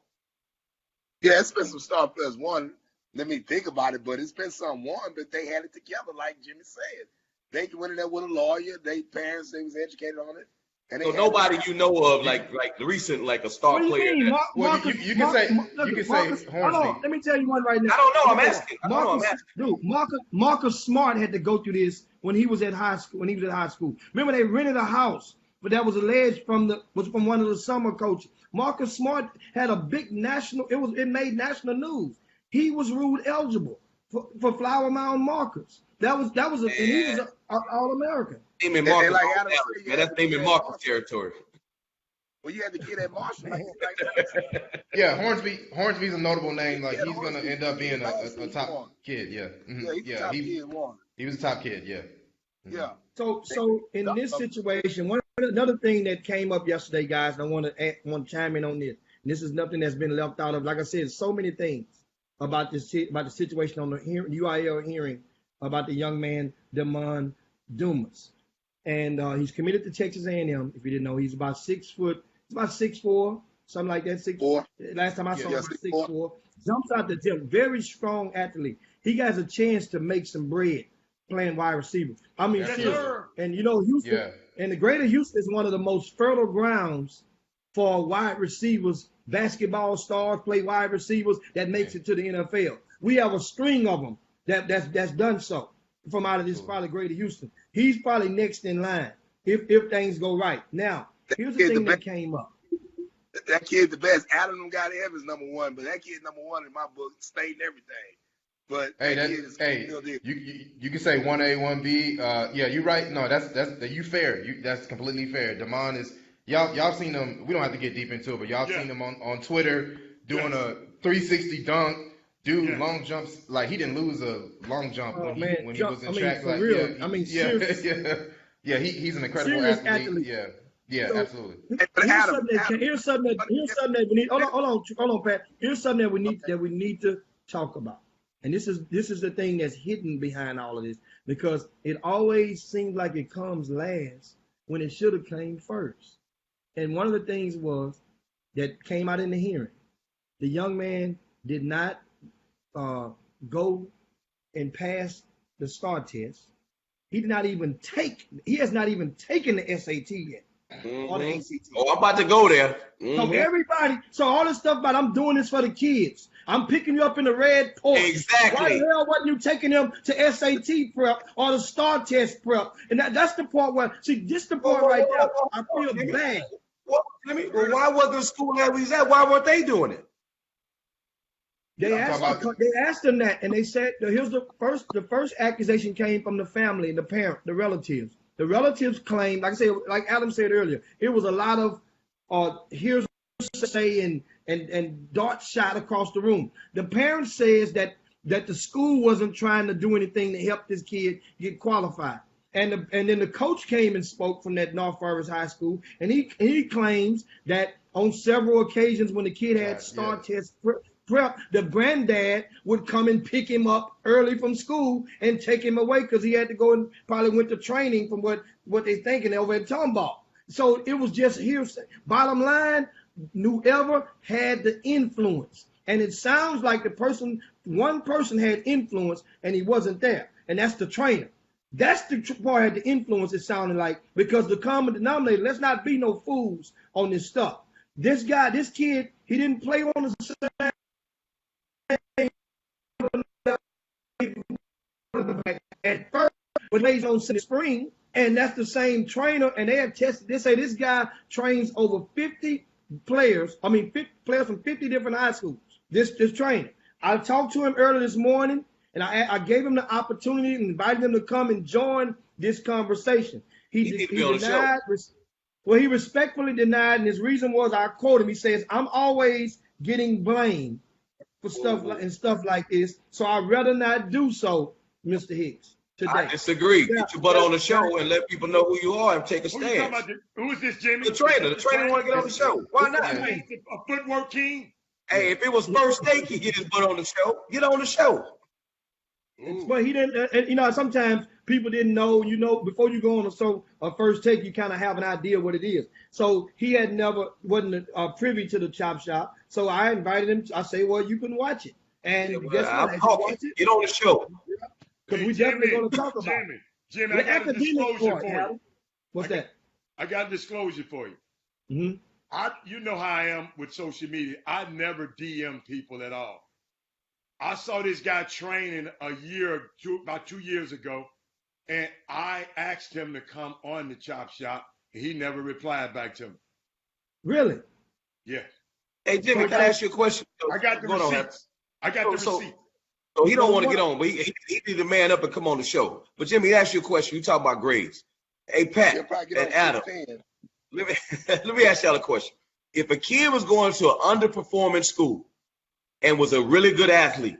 Yeah, it's been some star players won. Let me think about it, but it's been some won, but they had it together, like Jimmy said. They went in there with a lawyer. They parents, they was educated on it. And so nobody you know of, like the recent, like a star player. You can say Hornsby. Hold on, let me tell you one right now. I don't know. I'm asking. Dude, Marcus Smart had to go through this when he was at high school. Remember, they rented a house, but that was alleged from one of the summer coaches. Marcus Smart had a big national. It made national news. He was ruled eligible for Flower Mound Marcus. He was an All-American. Naming Marcus, that's naming Marcus territory. Well, you had to get that Marshall. Yeah, Hornsby's a notable name. Like he's gonna end up being a top kid. Yeah, he was a top kid. Yeah. Mm-hmm. Yeah. So in this situation, another thing that came up yesterday, guys, and I want to chime in on this. And this is nothing that's been left out of. Like I said, so many things about the situation on the UIL hearing about the young man Demond Dumas. And he's committed to Texas A&M. If you didn't know, he's about 6 foot. He's about 6'4", something like that. 6'4". Last time I saw him, 6'4". Jumps out the gym. Very strong athlete. He has a chance to make some bread playing wide receiver. I mean, seriously. And Houston and the greater Houston is one of the most fertile grounds for wide receivers. Basketball stars play wide receivers that makes it to the NFL. We have a string of them that's done so from out of this probably greater Houston. He's probably next in line if things go right. Now, here's the thing that came up. That kid's the best. Adam got Evans #1, but that kid's #1 in my book, state and everything. But you can say 1A, 1B. Yeah, you're right. No, that's you fair. That's completely fair. Demond is y'all seen him. We don't have to get deep into it, but y'all seen him on Twitter doing a 360 dunk. Dude, long jumps, like he didn't lose a long jump when he was in track. For real. Yeah, he's an incredible athlete. Yeah, so, absolutely. Here's something that we need. Hold on, Pat. Here's something that we need to talk about. And this is the thing that's hidden behind all of this, because it always seems like it comes last when it should have came first. And one of the things was that came out in the hearing. The young man did not go and pass the STAR test. He has not even taken the SAT yet. Or the ACT. Oh, I'm about to go there. Mm-hmm. So all this stuff about I'm doing this for the kids. I'm picking you up in the red Porsche. Exactly. Why the hell wasn't you taking them to SAT prep or the STAR test prep? And that's the part where, this the part right there. I feel bad. Well, why wasn't the school that we was at? Why weren't they doing it? They asked them that, and they said, here's the first accusation came from the family, the parent, the relatives. The relatives claimed, like Adam said earlier, it was a lot of here's hearsay and dart shot across the room. The parent says that the school wasn't trying to do anything to help this kid get qualified. And then the coach came and spoke from that North Forest High School, and he claims that on several occasions when the kid had STAR test prep, the granddad would come and pick him up early from school and take him away because he had to go and probably went to training from what they're thinking over at Tomball. So it was just hearsay. Bottom line, whoever had the influence, and it sounds like one person had influence and he wasn't there, and that's the trainer. That's the part had the influence, it sounded like, because the common denominator, let's not be no fools on this stuff. This kid, he didn't play on the same at first, but he's on spring, and that's the same trainer, and they have tested, they say this guy trains over 50 players, 50 players from 50 different high schools, this trainer. I talked to him earlier this morning, and I gave him the opportunity and invited him to come and join this conversation. He denied. Well, he respectfully denied, and his reason was, I quote him, he says, "I'm always getting blamed for stuff like this, so I'd rather not do so, Mr. Hicks, today." I disagree. Get your butt on the show and let people know who you are and take a stand. Who is this, Jimmy? The trainer want to get on the show. Why not? A footwork king? Hey, if it was first take, he'd get his butt on the show. Get on the show. But he didn't, sometimes people didn't know, before you go on a first take, you kind of have an idea what it is. So he wasn't privy to the chop shop. So I invited him. I say, well, you can watch it. And guess what? Get on the show. Because we definitely going to talk about it. Jimmy, I got a disclosure for you. What's that? I got a disclosure for you. Mm-hmm. You know how I am with social media. I never DM people at all. I saw this guy training about 2 years ago, and I asked him to come on the chop shop. And he never replied back to me. Really? Yes. Hey, Jimmy, can I ask you a question? I got the receipts. So he don't want to get on, but he need to man up and come on the show. But Jimmy, ask you a question. You talk about grades. Hey, Pat and Adam, let me ask y'all a question. If a kid was going to an underperforming school and was a really good athlete,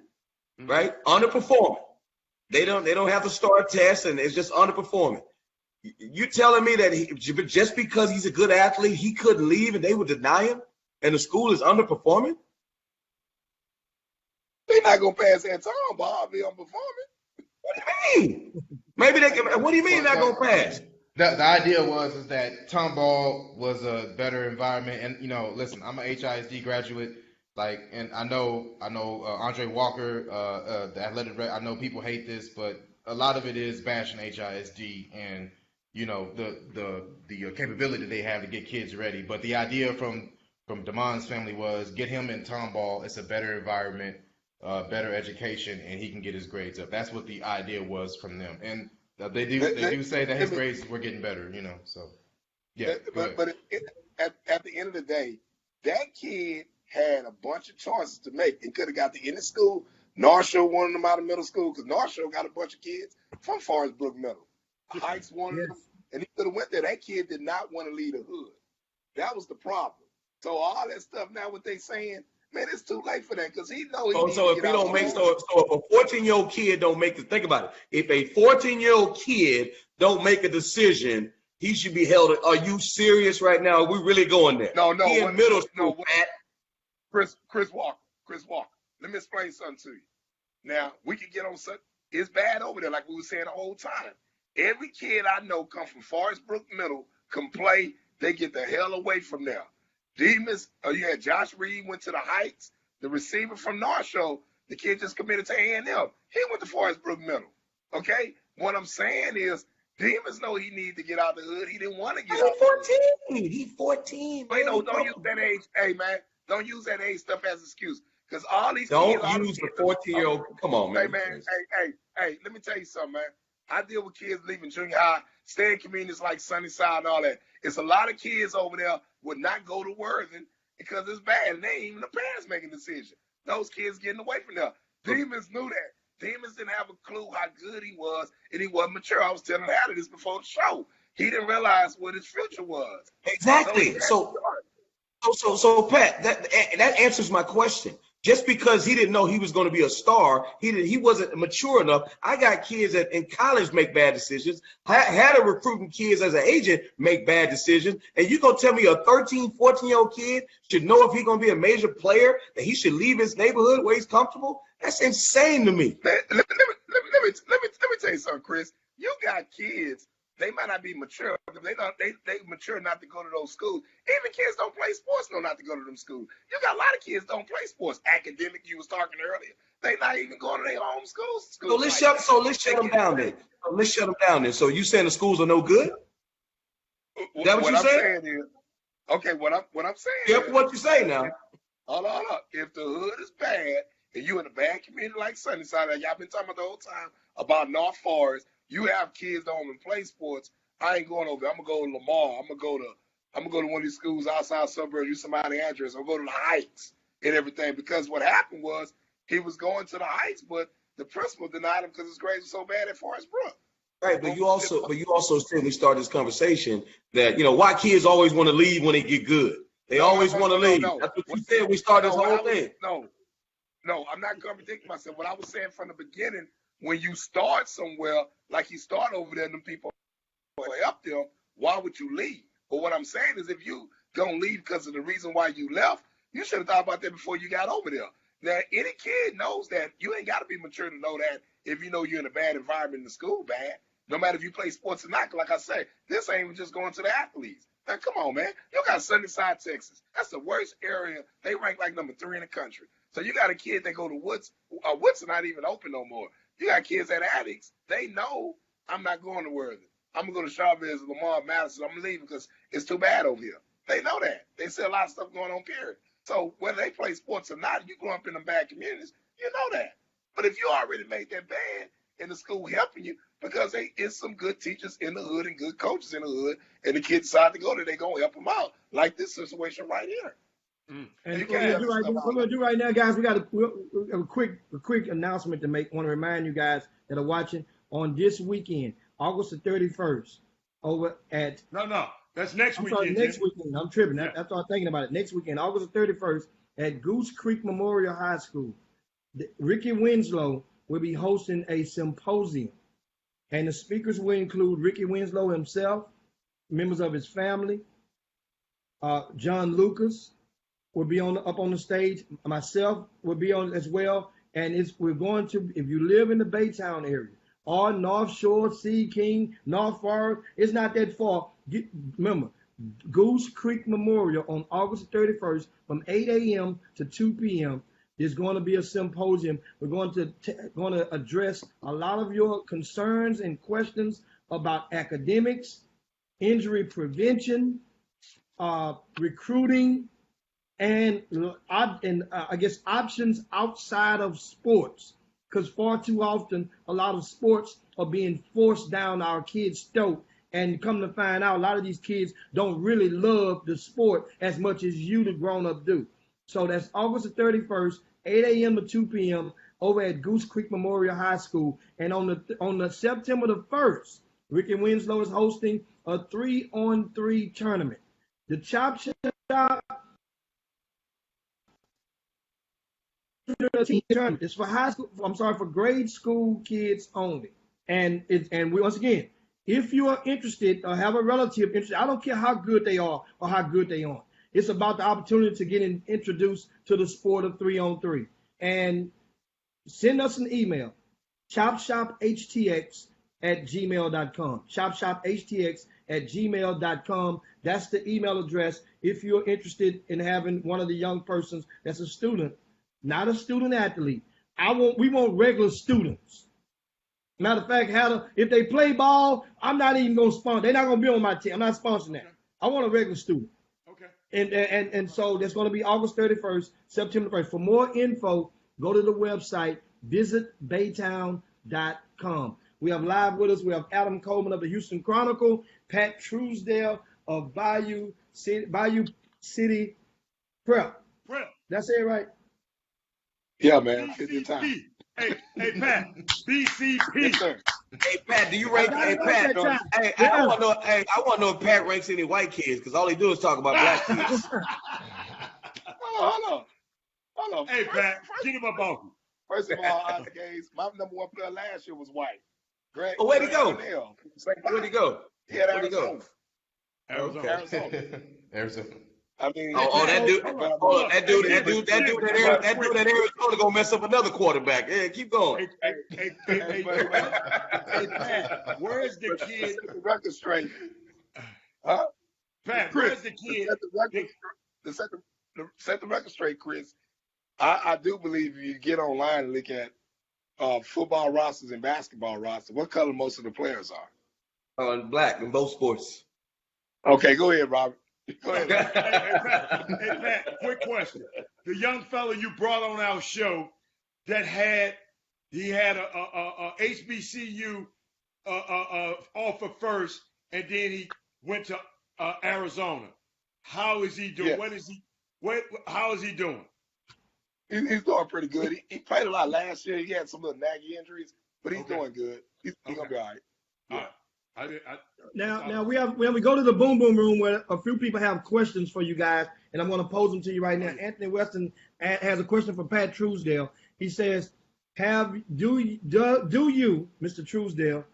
right? Underperforming. They don't have to start tests, and it's just underperforming. You telling me that just because he's a good athlete, he couldn't leave and they would deny him, and the school is underperforming? They're not gonna pass that time, Bob. Be underperforming. What do you mean? Maybe they can. What do you mean not gonna pass? The idea was that Tomball was a better environment, and listen, I'm an HISD graduate. And I know Andre Walker, the athletic director. I know people hate this, but a lot of it is bashing HISD and the capability they have to get kids ready. But the idea from Damon's family was get him in Tomball. It's a better environment, better education, and he can get his grades up. That's what the idea was from them. And they do say that his grades were getting better. So yeah. But at the end of the day, that kid had a bunch of choices to make. He could have got to any school. North Shore wanted him out of middle school because North Shore got a bunch of kids from Forest Brook Middle. Heights wanted him, and he could have went there. That kid did not want to leave the hood. That was the problem. So all that stuff now, what they saying, man, it's too late for that because he knows. So if he don't make, so if a 14-year-old kid don't make the, think about it. If a 14-year-old kid don't make a decision, he should be held. Are you serious right now? Are we really going there? No. He in middle school, Pat. Chris Walker. Let me explain something to you. Now, we can get on something. It's bad over there, like we were saying the whole time. Every kid I know come from Forest Brook Middle, can play, they get the hell away from there. Demas, you had Josh Reed went to the Heights, the receiver from North Shore, the kid just committed to A&M. He went to Forest Brook Middle. Okay? What I'm saying is, Demas know he needs to get out the hood. He didn't want to get out. He's 14. Wait, no, don't use that age. Hey, man, don't use that age stuff as an excuse. Because all these don't kids, use the 14-year-old. Come on, man. Hey, let me tell you something, man. I deal with kids leaving junior high, stay in communities like Sunnyside and all that. It's a lot of kids over there would not go to Worthing because it's bad. And they ain't even the parents making decisions. Those kids getting away from there. Demons knew that. Demons didn't have a clue how good he was, and he wasn't mature. I was telling Adam this before the show. He didn't realize what his future was. Exactly. So So Pat, that answers my question. Just because he didn't know he was going to be a star, he wasn't mature enough. I got kids that in college make bad decisions. I had a recruiting kids as an agent make bad decisions. And you going to tell me a 13, 14-year-old kid should know if he's going to be a major player, that he should leave his neighborhood where he's comfortable? That's insane to me. Let me tell you something, Chris. You got kids. They might not be mature. They mature not to go to those schools. Even kids don't play sports know not to go to them schools. You got a lot of kids don't play sports. Academic, you was talking earlier. They not even going to their home schools. So let's shut them down then. Let's shut them down then. So you saying the schools are no good? Is that what you saying? Okay, what I'm saying. Yeah, what you say now? Hold on. If the hood is bad and you in a bad community like Sunnyside, like y'all been talking about the whole time about North Forest, you have kids that don't even play sports. I ain't going over there. I'm gonna go to Lamar. I'm gonna go to one of these schools outside suburbs. Use somebody's address. I'll go to the Heights and everything. Because what happened was he was going to the Heights, but the principal denied him because his grades were so bad at Forest Brook. Right, but you also said we started this conversation that why kids always want to leave when they get good. They always want to leave. That's what you said. We started this whole thing. No, I'm not contradicting myself. What I was saying from the beginning, when you start somewhere, like you start over there, and them people are up there, why would you leave? But what I'm saying is if you don't leave because of the reason why you left, you should have thought about that before you got over there. Now, any kid knows that. You ain't got to be mature to know that if you know you're in a bad environment in the school, bad. No matter if you play sports or not. Like I say, this ain't even just going to the athletes. Now, come on, man. You got Sunnyside, Texas. That's the worst area. They rank like number 3 in the country. So you got a kid that go to Woods. Woods are not even open no more. You got kids at Addicts. They know I'm not going to Worthing. I'm going to go to Chavez, Lamar, Madison. I'm leaving because it's too bad over here. They know that. They see a lot of stuff going on, period. So whether they play sports or not, you grow up in them bad communities, you know that. But if you already made that bad and the school helping you, because it's some good teachers in the hood and good coaches in the hood, and the kids decide to go there, they're going to help them out, like this situation right here. And what we're going to do right now, guys, we got a quick announcement to make. I want to remind you guys that are watching on this weekend, August the 31st, over at... No, that's next weekend. Sorry, next weekend. I'm tripping. Yeah. That's what I'm thinking about it. Next weekend, August the 31st, at Goose Creek Memorial High School. Ricky Winslow will be hosting a symposium. And the speakers will include Ricky Winslow himself, members of his family, John Lucas will be up on the stage. Myself will be on as well. And we're going to, if you live in the Baytown area, or North Shore, Sea King, North Forest, it's not that far. Remember, Goose Creek Memorial on August 31st from 8 a.m. to 2 p.m. There's going to be a symposium. We're going to address a lot of your concerns and questions about academics, injury prevention, recruiting, and I guess options outside of sports. Because far too often, a lot of sports are being forced down our kids' throat. And come to find out, a lot of these kids don't really love the sport as much as you, the grown-up, do. So that's August the 31st, 8 a.m. to 2 p.m. over at Goose Creek Memorial High School. And on the September the 1st, Ricky Winslow is hosting a 3-on-3 tournament. The Chop Shop it's for high school. I'm sorry, for grade school kids only. And once again, if you are interested or have a relative interested, I don't care how good they are or how good they aren't. It's about the opportunity to get introduced to the sport of 3-on-3. And send us an email, chopshophtx@gmail.com. chopshophtx@gmail.com. That's the email address if you're interested in having one of the young persons that's a student, not a student athlete. We want regular students. Matter of fact, if they play ball, I'm not even going to sponsor. They're not going to be on my team. I'm not sponsoring that. I want a regular student. Okay. And so that's going to be August 31st, September 1st. For more info, go to the website, visit baytown.com. We have live with us. We have Adam Coleman of the Houston Chronicle, Pat Truesdale of Bayou City Prep. That's it, right? Yeah, man. Take your time. Hey, Pat. BCP. Yes, sir. Hey, Pat, do you rank? Hey, Pat. I want to know if Pat ranks any white kids because all he do is talk about black kids. hold on. Hey, Pat, get him up off you. First of all, Isaac Hayes, my number one player last year was white. Greg. Oh, where'd he go? Cornell. Where'd he go? He had Where'd he go? Arizona. Okay. Arizona. Arizona. I mean, That dude, that Arizona gonna mess up another quarterback. Yeah, keep going. Hey, Pat, where's the kid? Set the record straight. Huh? Pat, Chris, where's the kid? Set the record straight, Chris. I do believe if you get online and look at football rosters and basketball rosters, what color most of the players are? Black in both sports. Okay, go ahead, Robert. Go ahead. Hey, Pat, quick question. The young fella you brought on our show that had a HBCU offer first, and then he went to Arizona. How is he doing? Yeah. How is he doing? He's doing pretty good. He played a lot last year. He had some little naggy injuries, but he's doing good. He's gonna be all right. Yeah. Now we go to the boom boom room where a few people have questions for you guys, and I'm going to pose them to you right now. Anthony Weston has a question for Pat Truesdale. He says, do you, Mr. Truesdale,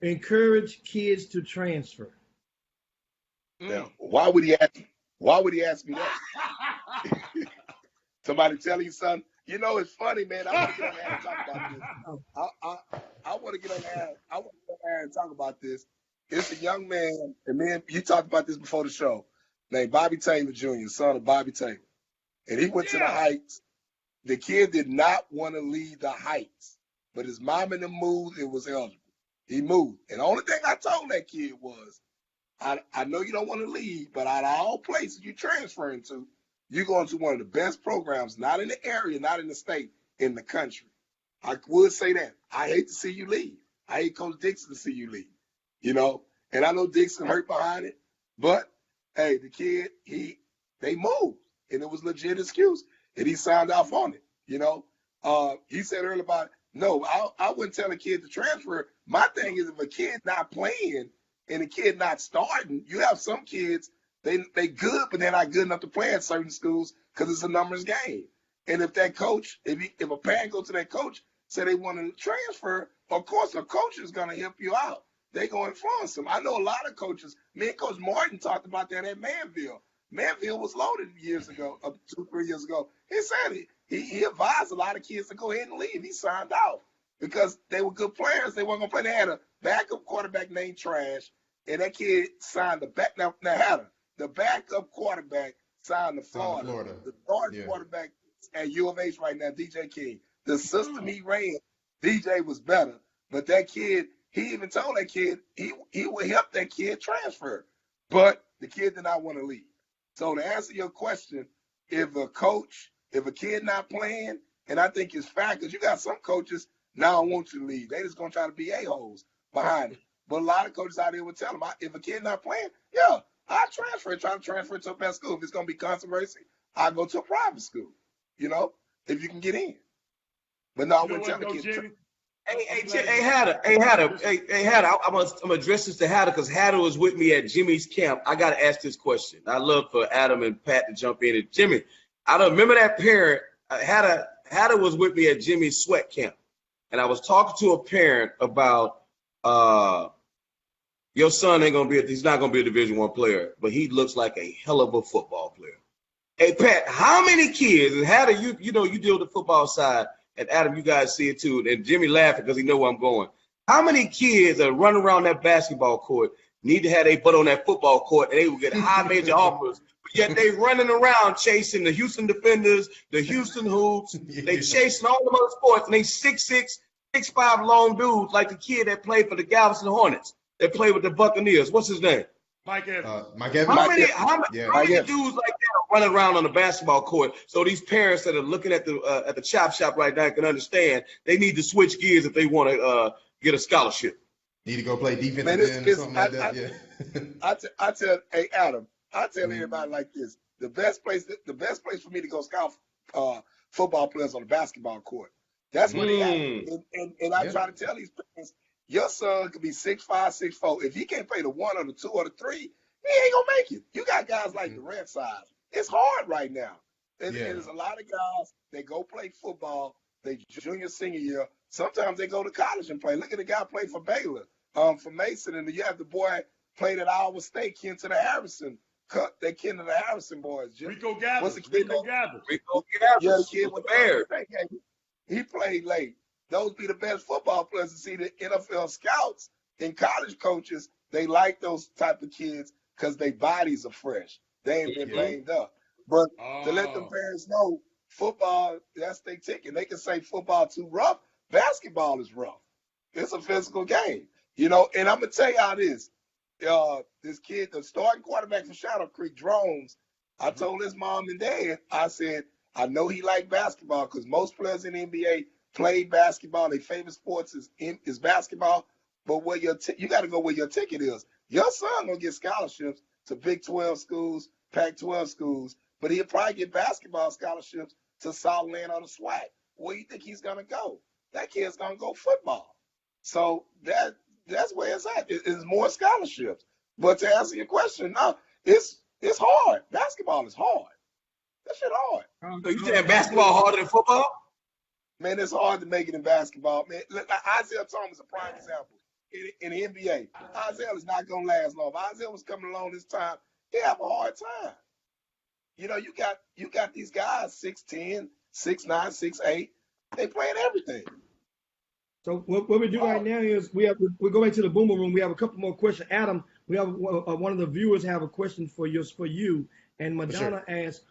encourage kids to transfer? Now, why would he ask me that? Somebody tell you something? You know, it's funny, man. I want to get on air and talk about this. I want to get on air and talk about this. It's a young man, and man, you talked about this before the show, named Bobby Taylor Jr., son of Bobby Taylor. And he went to the Heights. The kid did not want to leave the Heights, but his mom and him moved. It was eligible. He moved. And the only thing I told that kid was, I know you don't want to leave, but out of all places you're transferring to, you're going to one of the best programs, not in the area, not in the state, in the country. I would say that. I hate to see you leave. I hate Coach Dixon to see you leave. You know, and I know Dixon hurt behind it, but hey, the kid, they moved, and it was legit excuse, and he signed off on it. You know, he said earlier about, no, I wouldn't tell a kid to transfer. My thing is, if a kid not playing and a kid not starting, you have some kids, they good, but they're not good enough to play at certain schools because it's a numbers game. And if that coach, if a parent goes to that coach, say they want to transfer, of course a coach is going to help you out. They go influence them. I know a lot of coaches. Me and Coach Martin talked about that at Manville. Manville was loaded years ago, 2-3 years ago. He said he advised a lot of kids to go ahead and leave. He signed out because they were good players. They weren't going to play. They had a backup quarterback named Trash, and that kid signed the back. Now the backup quarterback signed to Florida. The starting quarterback at U of H right now, DJ King. The system he ran, DJ was better, but that kid. He even told that kid he would help that kid transfer, but the kid did not want to leave. So to answer your question, if a kid not playing, and I think it's fact, because you got some coaches now want you to leave. They just gonna try to be a-holes behind it. But a lot of coaches out there would tell them, if a kid not playing, yeah, I try to transfer to a best school. If it's gonna be controversy, I go to a private school. You know, if you can get in. But no, I wouldn't tell the kid. Hey, Hatter. I'm gonna address this to Hatter because Hatter was with me at Jimmy's camp. I gotta ask this question. I love for Adam and Pat to jump in. And Jimmy, I don't remember that parent. Hatter was with me at Jimmy's sweat camp, and I was talking to a parent about your son he's not gonna be a Division I player, but he looks like a hell of a football player. Hey Pat, how many kids? And Hatter, you deal with the football side. And Adam, you guys see it too. And Jimmy laughing because he know where I'm going. How many kids that run around that basketball court need to have their butt on that football court and they will get high major offers, but yet they running around chasing the Houston Defenders, the Houston Hoops. They chasing all the other sports, and they 6'6", 6'5" long dudes like the kid that played for the Galveston Hornets that played with the Buccaneers. What's his name? Mike Evans. Mike Evans. How many dudes like that are running around on the basketball court? So these parents that are looking at the chop shop right now can understand they need to switch gears if they want to get a scholarship. Need to go play defensive end or something like that. I tell Adam, I tell everybody like this: the best place for me to go scout football players on the basketball court. That's what they have. And I try to tell these parents, your son could be 6'5", 6'4". If he can't play the 1 or the 2 or the 3, he ain't gonna make it. You got guys like the Red Sox. It's hard right now. And Yeah. there's a lot of guys, they go play football, they junior, senior year. Sometimes they go to college and play. Look at the guy play for Baylor, for Mason, and you have the boy played at Iowa State, kin to the Harrison. They kin to the Harrison boys. Jim. Rico What's the Gathers. kid Rico name? Gathers. Rico Yeah, the Gathers kid with with the Bears. He played late. Those be the best football players to see. The NFL scouts and college coaches, they like those type of kids because their bodies are fresh. They ain't been Mhm. banged up. But to let the Oh, parents know, football, that's their ticket. They can say football too rough. Basketball is rough. It's a physical game. You know, and I'm gonna tell y'all this. This kid, the starting quarterback for Shadow Creek, Drones, I told his mom and dad, I said, I know he liked basketball because most players in the NBA play basketball. Their favorite sports is basketball. But where you got to go where your ticket is. Your son gonna get scholarships to Big 12 schools, Pac-12 schools, but he'll probably get basketball scholarships to Southland or the SWAC. Where do you think he's gonna go? That kid's gonna go football. So that's where it's at. It's more scholarships. But to answer your question, no, it's hard. Basketball is hard. That shit hard. So you saying basketball harder than football? Man, it's hard to make it in basketball. Man, look, like Isaiah Thomas is a prime example. In the NBA, Isaiah is not gonna last long. If Isaiah was coming along this time, he have a hard time. You know, you got these guys 6'10", 6'9", 6'8". They playing everything. So what we do right now is we go back to the Boomer Room. We have a couple more questions. Adam, we have one of the viewers have a question for you, and Madonna asks,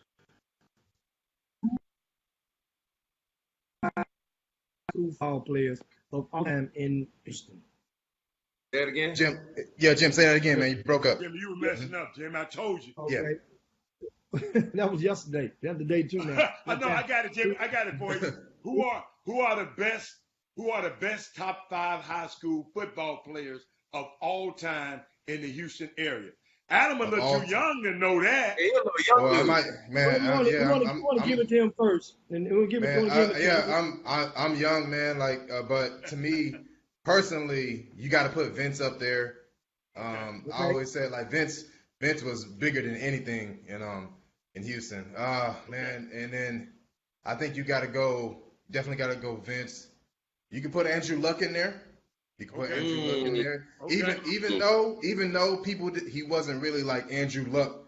two football players of all time in Houston. Say it again. Jim, Jim, say that again, man. You broke up. Jimmy, you were messing up, Jimmy. I told you. Okay. That was yesterday. That's the day too now. I know. I got it, Jimmy. I got it for you. Who are the best? Who are the best top 5 high school football players of all time in the Houston area? Adam a Of little all too young to know that. Hey, you know, young Well, I dude. might, man. We want to give it to him first, and we'll give it. Man, We'll give it to him. I'm young, man. Like, but to me personally, you got to put Vince up there. I always said like Vince was bigger than anything in Houston. Man, and then I think you definitely got to go Vince. You can put Andrew Luck in there. You can put Andrew Luck in there. Okay. Even though he wasn't really like Andrew Luck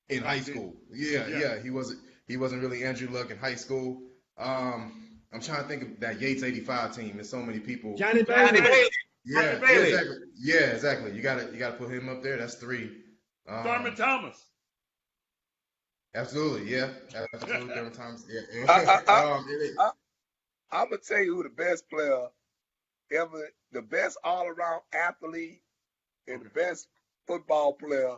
in high school. Yeah, he wasn't really Andrew Luck in high school. I'm trying to think of that Yates 85 team. There's so many people. Johnny Johnny Bailey. Bailey. Yeah, Bailey. exactly. Yeah, exactly. You gotta put him up there. That's 3. Thurman Thomas. Absolutely, yeah. Absolutely, Thurman Thomas. Yeah. I'm gonna tell you who the best player ever, the best all-around athlete, and the best football player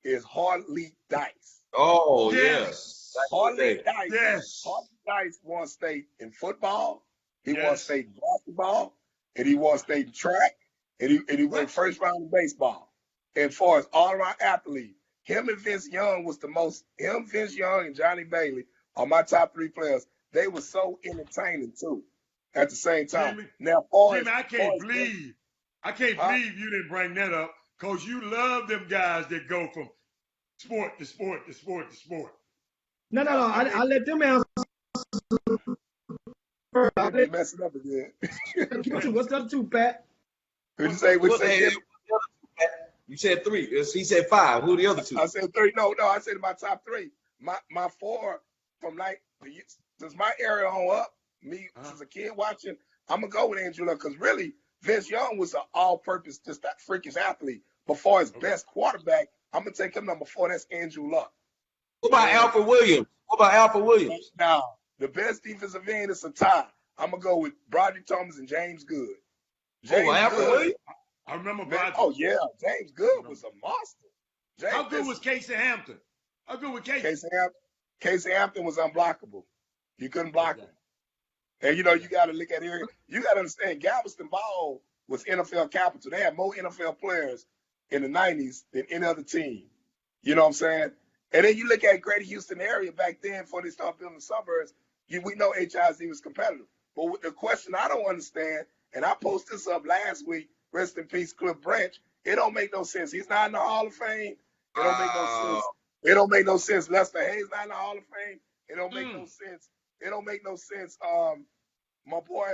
is Hartley Dice. Oh, Yes. Hartley Dice. Yes. Hartley Dice won state in football. He won Yes. state in basketball, and he won state in track, and he went first round in baseball. And far as all-around athlete, him and Vince Young Vince Young and Johnny Bailey are my top 3 players. They were so entertaining too. At the same time, Jimmy, now I can't believe you didn't bring that up, because you love them guys that go from sport to sport to sport to sport. No. I let them answer. They messing up again. What's the other 2, Pat? Who'd you say? You said 3. He said 5. Who are the other 2? I said 3. No. I said my top 3. My 4 from since my era on up. Me as a kid watching, I'm gonna go with Andrew Luck because really Vince Young was an all-purpose, just that freakish athlete. Before his best quarterback, I'm gonna take him number 4. That's Andrew Luck. What about Alfred Williams? Now the best defensive end is a tie. I'm gonna go with Broderick Thomas and James Good. Alfred Williams? I remember Man, Broderick. oh yeah, James Good was a monster. How good was Casey Hampton? How good was Casey? Casey Hampton was unblockable. You couldn't block him. And you got to look at it. You got to understand, Galveston Ball was NFL capital. They had more NFL players in the 90s than any other team. You know what I'm saying? And then you look at Greater Houston area back then before they started building the suburbs, we know HIZ was competitive. But with the question I don't understand, and I posted this up last week, rest in peace, Cliff Branch, it don't make no sense. He's not in the Hall of Fame. It don't make no sense. It don't make no sense. Lester Hayes not in the Hall of Fame. It don't make no sense. It don't make no sense. My boy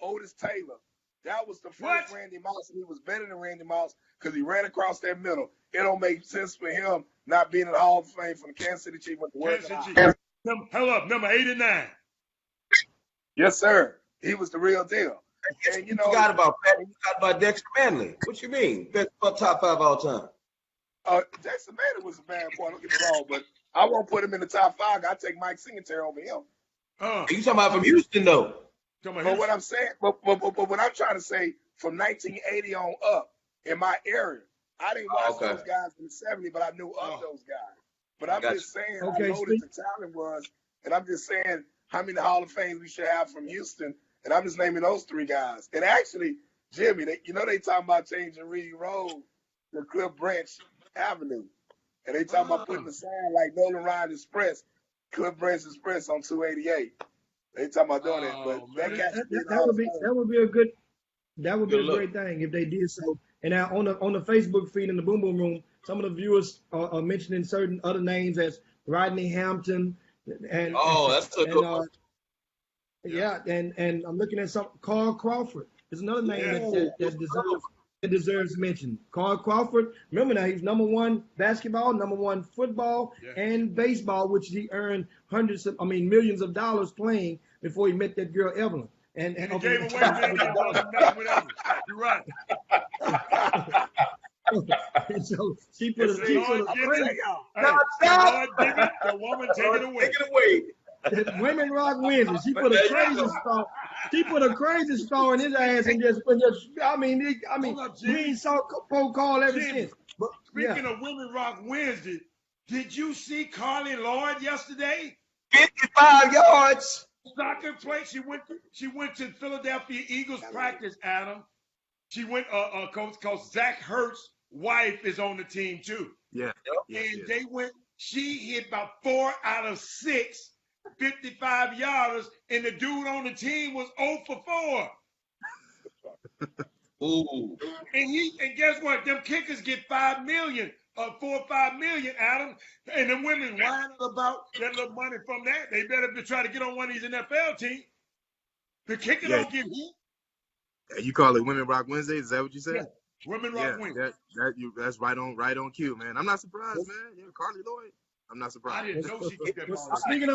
Otis Taylor, that was the first Randy Moss, and he was better than Randy Moss because he ran across that middle. It don't make sense for him not being in the Hall of Fame from the Kansas City Chiefs. Hold up, number 89. Yes, sir. He was the real deal. And you forgot about Pat. You forgot about Dexter Manley. What you mean? Best top 5 all time. Dexter Manley was a bad boy. Don't get me wrong, but I won't put him in the top 5. I take Mike Singletary over him. You talking about from Houston though? But what I'm saying, but what I'm trying to say, from 1980 on up, in my area, I didn't watch those guys in the 70s, but I knew of those guys. But I'm just saying, I know what the talent was, and I'm just saying how many Hall of Fames we should have from Houston, and I'm just naming those 3 guys. And actually, Jimmy, they talking about changing Reed Road to Cliff Branch Avenue, and they talking about putting a sign like Nolan Ryan Express, Cliff Branch Express on 288. They talking about doing that, but that would be a great thing if they did so. And now on the Facebook feed in the Boom Boom Room, some of the viewers are mentioning certain other names as Rodney Hampton and that's a good one. Yeah, and I'm looking at some Carl Crawford. There's another name that deserves mention. Carl Crawford. Remember now, he's #1 basketball, #1 football, and baseball, which he earned millions of dollars playing before he met that girl Evelyn. And he gave away millions. You're right. So she put a the woman take it away. Take it away. Women Rock Wednesday. She put a crazy star. She put a crazy star in his ass and just we ain't saw Poe Call ever since. But, speaking of Women Rock Wednesday, did you see Carly Lloyd yesterday? 55 yards. Soccer play. She went to Philadelphia Eagles practice, Adam. She went coach Zach Ertz's wife is on the team too. Yeah. And they went, she hit about 4 out of 6 55-yarders, and the dude on the team was 0 for 4. Ooh. And guess what? Them kickers get $5 million, 4 or 5 million, Adam. And the women whining about that little money from that. They better try to get on one of these NFL teams. The kicker don't get hit. You call it Women Rock Wednesday? Is that what you said? Yeah. Women Rock Wednesday. That's right on cue, man. I'm not surprised, man. Yeah, Carly Lloyd. I'm not surprised. I didn't know she could get ball. Speaking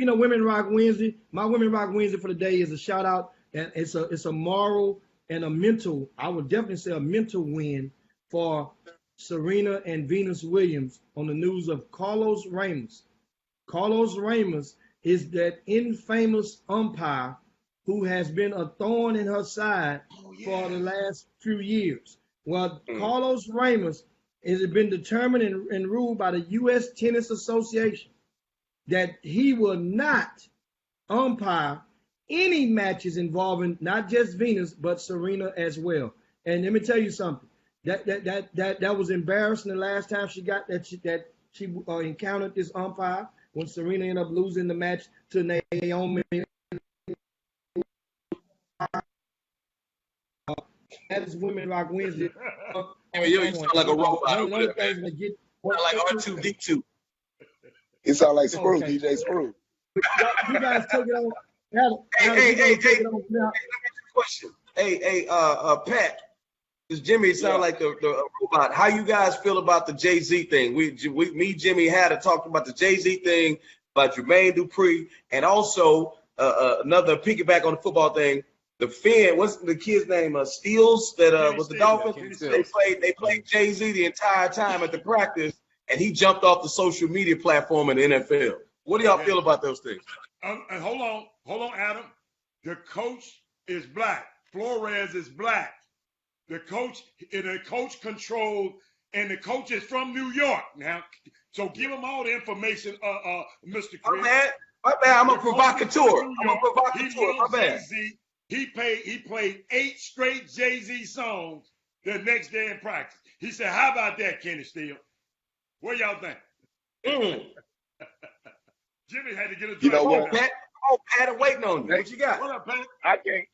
of Women Rock Wednesday, my Women Rock Wednesday for the day is a shout out, and it's a moral and a mental. I would definitely say a mental win for Serena and Venus Williams on the news of Carlos Ramos. Carlos Ramos is that infamous umpire who has been a thorn in her side for the last few years. Well, Carlos Ramos has been determined and ruled by the U.S. Tennis Association that he will not umpire any matches involving not just Venus but Serena as well. And let me tell you something. That was embarrassing the last time she got that she encountered this umpire when Serena ended up losing the match to Naomi. That is Women Rock Wednesday. You sound like a robot. Sound like R2D2. It sound like Screw, DJ Screw. You guys take it on. Hey, question. Hey, Pat. This Jimmy sound like the robot. How you guys feel about the Jay-Z thing? Me, Jimmy, had talked about the Jay-Z thing, about Jermaine Dupri, and also another piggyback on the football thing. The Finn, what's the kid's name? Steele, that was the Dolphins. They played Jay-Z the entire time at the practice, and he jumped off the social media platform in the NFL. What do y'all feel about those things? And hold on, Adam. The coach is black. Flores is black. The coach controlled, and the coach is from New York. Now, so give him all the information, Mr. Chris. My bad. I'm a provocateur. My bad. Jay-Z. He played 8 straight Jay-Z songs the next day in practice. He said, "How about that, Kenny Steele? What y'all think?" Jimmy had to get a drink. You know what, Pat? Pat, I'm waiting on you. What you got? What up, Pat? I can't.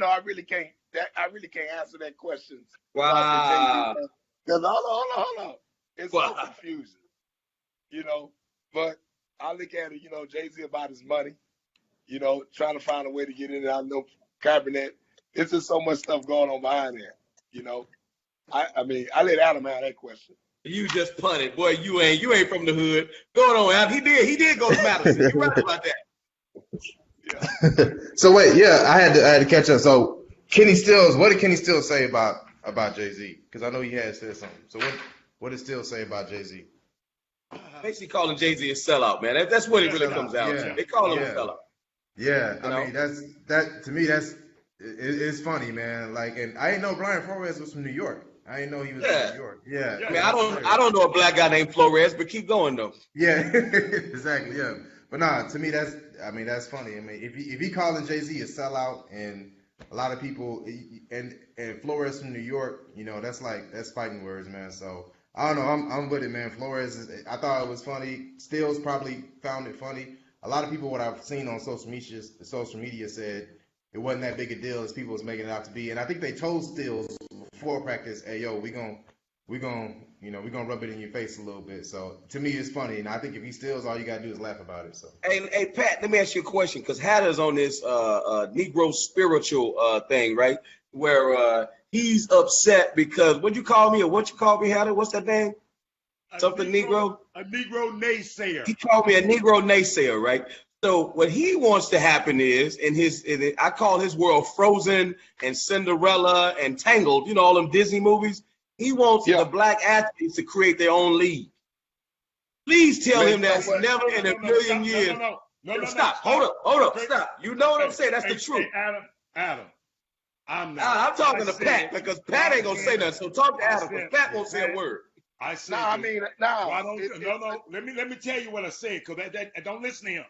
I really can't. I really can't answer that question. Wow. Because hold on. It's so confusing. But I look at it, Jay-Z about his money, trying to find a way to get in. I know Kaepernick. It's just so much stuff going on behind that. I mean, I let Adam have that question. You just punted, boy. You ain't from the hood. Going on, Adam. He did go to Madison. You're right about that. Yeah. So wait, yeah, I had to catch up. So Kenny Stills, what did Kenny Stills say about Jay-Z? Because I know he had said something. So what did Stills say about Jay-Z? Basically calling Jay-Z a sellout, man. That's what it really comes down to. They call him a sellout. Yeah, I mean that to me it's funny, man. Like, and I didn't know Brian Flores was from New York. I didn't know he was from New York. Yeah. I mean, I don't know a black guy named Flores, but keep going though. Yeah, exactly. Yeah, but nah, to me that's funny. I mean, if he calling Jay-Z a sellout, and a lot of people and Flores from New York, that's fighting words, man. So I don't know. I'm with it, man. Flores I thought it was funny. Stills probably found it funny. A lot of people, what I've seen on social media said it wasn't that big a deal as people was making it out to be. And I think they told Stills before practice, hey, yo, we gonna rub it in your face a little bit. So to me, it's funny. And I think if he Stills, all you gotta do is laugh about it. So hey Pat, let me ask you a question, because Hatter's on this Negro spiritual thing, right? Where he's upset because what you call me, Hatter? What's that name? Something Negro? A Negro naysayer. He called me a Negro naysayer, right? So what he wants to happen is, I call his world Frozen and Cinderella and Tangled, all them Disney movies. He wants the black athletes to create their own league. Please tell him that's never in a million years. No, stop. Hold up. Stop. You know what I'm saying? That's the truth. Adam, I'm not. I'm talking to Pat, because Pat ain't gonna say nothing. So talk to Adam, because Pat won't say a word. I said, let me tell you what I said, because don't listen to him.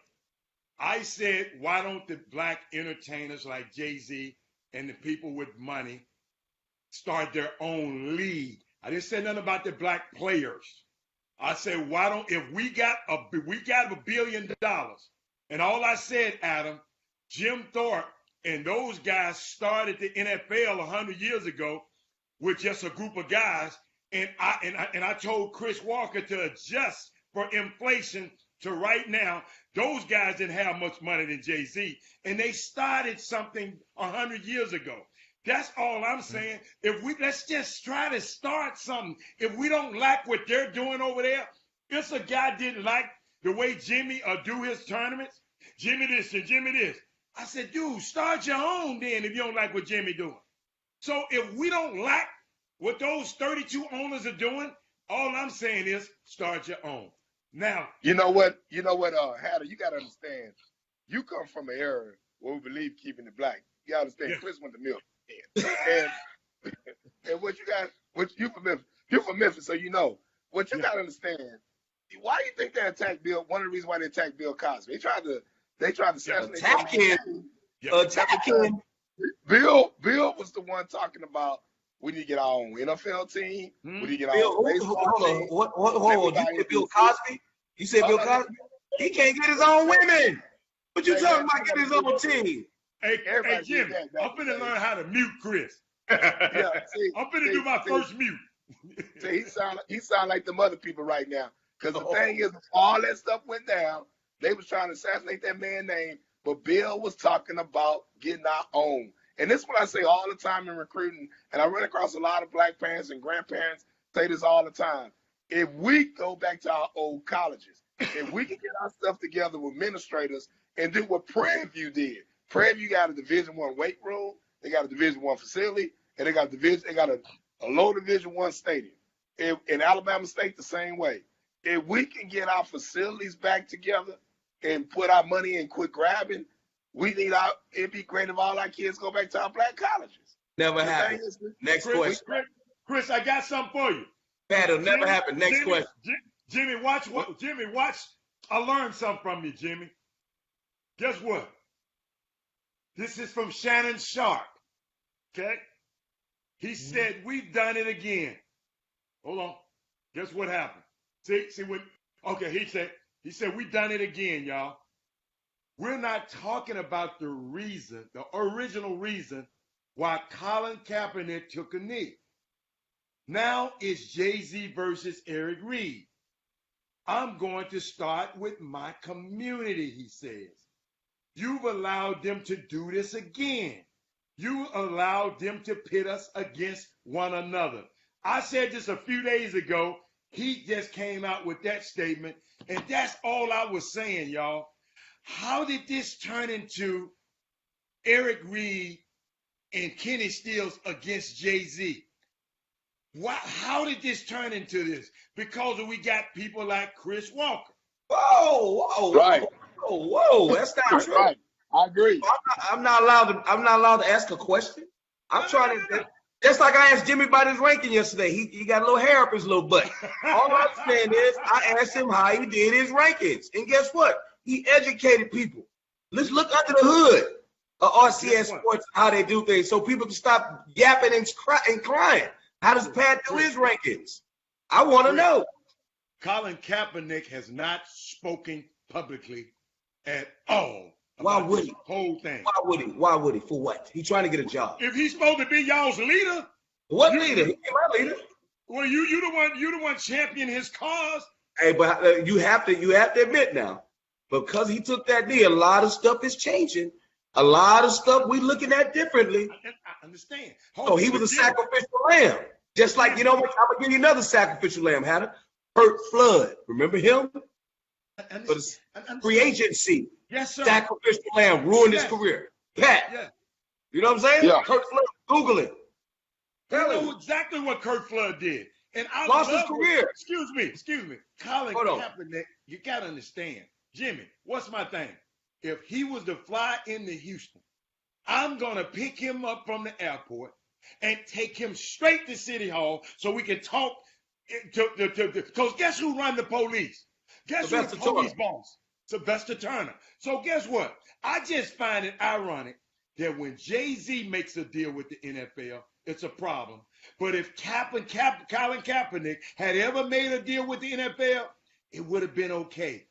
I said, why don't the black entertainers like Jay-Z and the people with money start their own league? I didn't say nothing about the black players. I said, if we got $1 billion, and all I said, Adam, Jim Thorpe and those guys started the NFL 100 years ago with just a group of guys. And I told Chris Walker to adjust for inflation to right now. Those guys didn't have much money than Jay-Z, and they started something 100 years ago. That's all I'm saying. Let's just try to start something. If we don't like what they're doing over there, if a guy didn't like the way Jimmy do his tournaments, Jimmy this and Jimmy this, I said, dude, start your own then if you don't like what Jimmy doing. So if we don't like what those 32 owners are doing, all I'm saying is start your own. Now, you know what, Hatter, you got to understand, you come from an era where we believe keeping it black. You got to understand, Chris went to Milk. And you're from Memphis, so you know. What you got to understand, why do you think they attacked Bill? One of the reasons why they attacked Bill Cosby, they tried to assassinate him. Attack him. Bill was the one talking about, we need to get our own NFL team. We need to get our own baseball team. Hold on. You said Bill Cosby? You said Bill Cosby? He can't get his own women. What you talking about getting his own team? Hey Jimmy, I'm finna learn how to mute Chris. I'm finna do my first mute. See, he sound like them other people right now. Because the thing is, all that stuff went down. They was trying to assassinate that man's name, but Bill was talking about getting our own. And this is what I say all the time in recruiting, and I run across a lot of black parents and grandparents say this all the time. If we go back to our old colleges, if we can get our stuff together with administrators and do what Prairie View did. Prairie View got a Division I weight room, they got a Division I facility, and they got a low Division I stadium. In Alabama State, the same way. If we can get our facilities back together and put our money in, quit grabbing, it'd be great if all our kids go back to our black colleges. Never happened. Next question. Chris, I got something for you. That'll never happen. Next question. Jimmy, watch. I learned something from you, Jimmy. Guess what? This is from Shannon Sharp. Okay? He said, we've done it again. Hold on. Guess what happened? He said, we've done it again, y'all. We're not talking about the original reason why Colin Kaepernick took a knee. Now it's Jay-Z versus Eric Reed. I'm going to start with my community, he says. You've allowed them to do this again. You allowed them to pit us against one another. I said just a few days ago, he just came out with that statement, and that's all I was saying, y'all. How did this turn into Eric Reed and Kenny Stills against Jay-Z? How did this turn into this? Because we got people like Chris Walker. Whoa, Right. whoa. That's not true. Right. I agree. I'm not allowed to ask a question. I'm trying to. Just like I asked Jimmy about his ranking yesterday. He got a little hair up his little butt. All I'm saying is I asked him how he did his rankings. And guess what? He educated people. Let's look under the hood of RCS Sports, how they do things, so people can stop yapping and crying. How does Pat do his rankings? I want to know. Colin Kaepernick has not spoken publicly at all. Why about would this he? whole thing. Why would he? Why would he? For what? He trying to get a job. If he's supposed to be y'all's leader, What leader? He ain't my leader. well, you the one champion his cause. Hey, but you have to admit now, because he took that knee, a lot of stuff is changing. A lot of stuff we looking at differently. I understand. So he was a sacrificial lamb. Just like, I'm gonna give you another sacrificial lamb, Hannah. Curt Flood. Remember him? For the free agency. Yes, sir. Sacrificial lamb ruined his career. Pat. Yeah. You know what I'm saying? Yeah. Curt Flood. Google it. I Tell know him. exactly what Curt Flood did. And I Lost his love career. Excuse me. Colin Hold on. Kaepernick, you got to understand. Jimmy, what's my thing? If he was to fly into Houston, I'm going to pick him up from the airport and take him straight to City Hall so we can talk. Because guess who run the police? Guess who Sylvester the police Turner. boss? Sylvester Turner. So guess what? I just find it ironic that when Jay-Z makes a deal with the NFL, it's a problem. But if Colin Kaepernick had ever made a deal with the NFL, it would have been okay.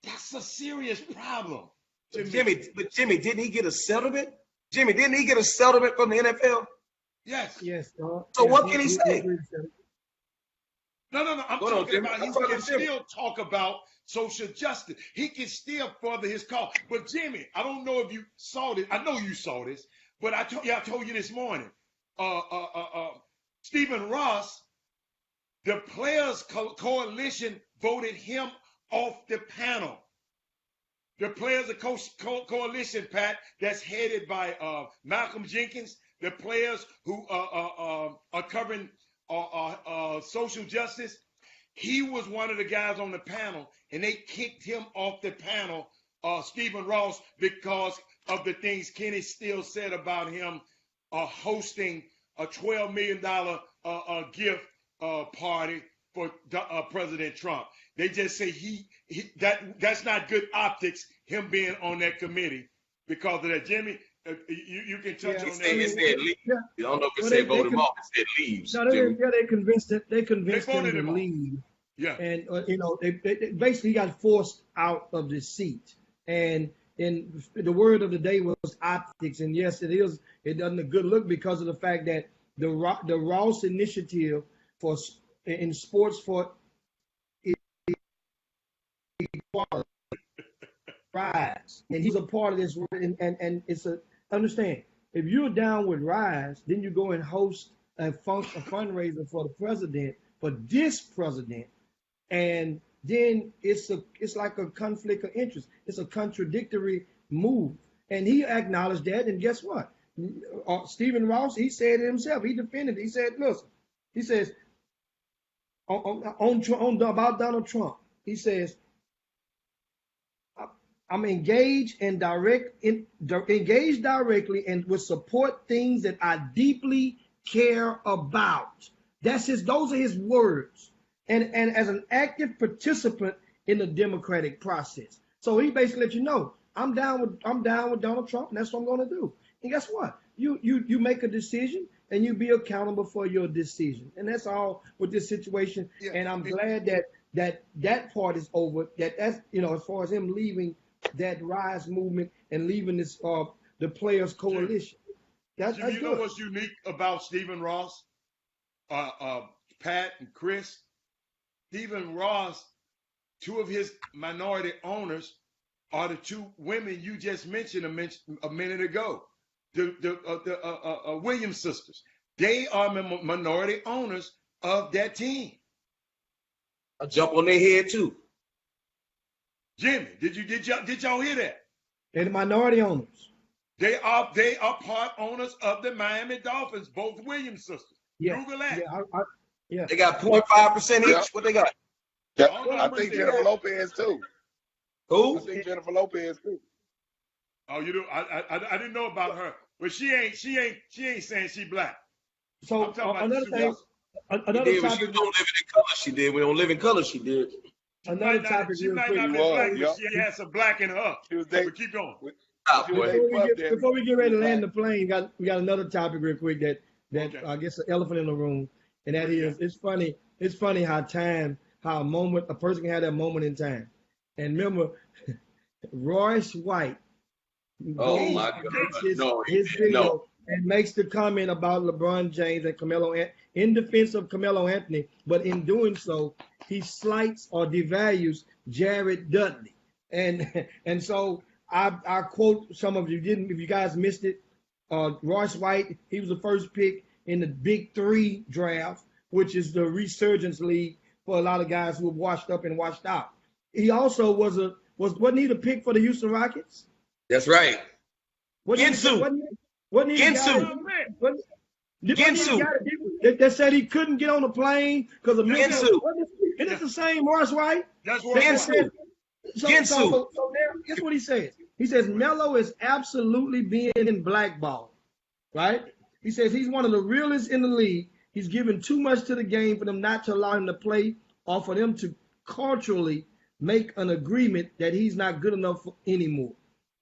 That's a serious problem. to me. Jimmy, didn't he get a settlement? Jimmy, didn't he get a settlement from the NFL? Yes. Yes. So what can he say? No. I'm Go on, talking Jimmy. about I'm he talking can to Jimmy. still talk about social justice. He can still further his cause. But Jimmy, I don't know if you saw this. I know you saw this, but I told you this morning. Stephen Ross, the Players Coalition voted him off the panel. The Players Coalition, Pat, that's headed by Malcolm Jenkins, the players who are covering social justice. He was one of the guys on the panel, and they kicked him off the panel, Stephen Ross, because of the things Kenny Steele said about him hosting a $12 million gift party for President Trump. They just say that's not good optics, him being on that committee because of that. Jimmy, you can touch on that. It said leave. Yeah. You don't know if it Well, said they vote him can- off. It said leaves. No, Jimmy. they convinced it. They convinced him voted to him off. leave, Yeah. and they basically got forced out of the seat. And the word of the day was optics. And yes, it is. It doesn't a good look because of the fact that the Ross Initiative in sports for equality Rise, and he's a part of this. And it's understand, if you're down with Rise, then you go and host a fundraiser for the president, for this president, and then it's like a conflict of interest. It's a contradictory move, and he acknowledged that. And guess what? Stephen Ross, he said it himself. He defended it. He said, "Listen," he says about Donald Trump. He says, I'm engaged directly and will support things that I deeply care about. Those are his words. And as an active participant in the democratic process. So he basically let you know, I'm down with Donald Trump, and that's what I'm going to do. And guess what? You make a decision and you be accountable for your decision. And that's all with this situation. Yeah. And I'm glad that part is over. That's as far as him leaving that Rise movement and leaving this the Players Coalition. That's You know good. what's unique about Stephen Ross, Pat and Chris? Stephen Ross two of his minority owners are the two women you just mentioned a minute ago, the Williams sisters. They are minority owners of that team. I jump on their head too. Jimmy, did y'all hear that? They're the minority owners. They are part owners of the Miami Dolphins, both Williams sisters. Yeah. Google that. Yeah. They got 0.5% each. Yeah. What they got? Yeah, I think Jennifer Lopez too. I Who? think Jennifer Lopez too. Oh, you do? I didn't know about her, but she ain't saying she black. So I'm talking about another the thing, She another did, but she topic, don't live in color. She did. We don't live in color. She did. another topic She real might quick. not be was, black, yeah. but she has some black in her. She was dating. But keep going. Stop, She was boy. dating Before we get ready to land the Black. plane, we got another topic real quick that Okay. I guess the elephant in the room, and that is it's funny how a person can have that moment in time. And remember, Royce White Oh goes my and God. makes No, he his didn't. video No. and makes the comment about LeBron James and in defense of Carmelo Anthony, but in doing so, he slights or devalues Jared Dudley. And so I quote some of you if you guys missed it, Royce White, he was the first pick in the Big Three draft, which is the resurgence league for a lot of guys who have washed up and washed out. He also wasn't he the pick for the Houston Rockets? That's right. Ginsu. Ginsu. They said he couldn't get on the plane because of Ginsu. Isn't it the same Royce White? That's what Ginsu. Ginsu. So there, guess what he says? He says Melo is absolutely being blackballed, right? He says he's one of the realest in the league. He's given too much to the game for them not to allow him to play or for them to culturally make an agreement that he's not good enough anymore.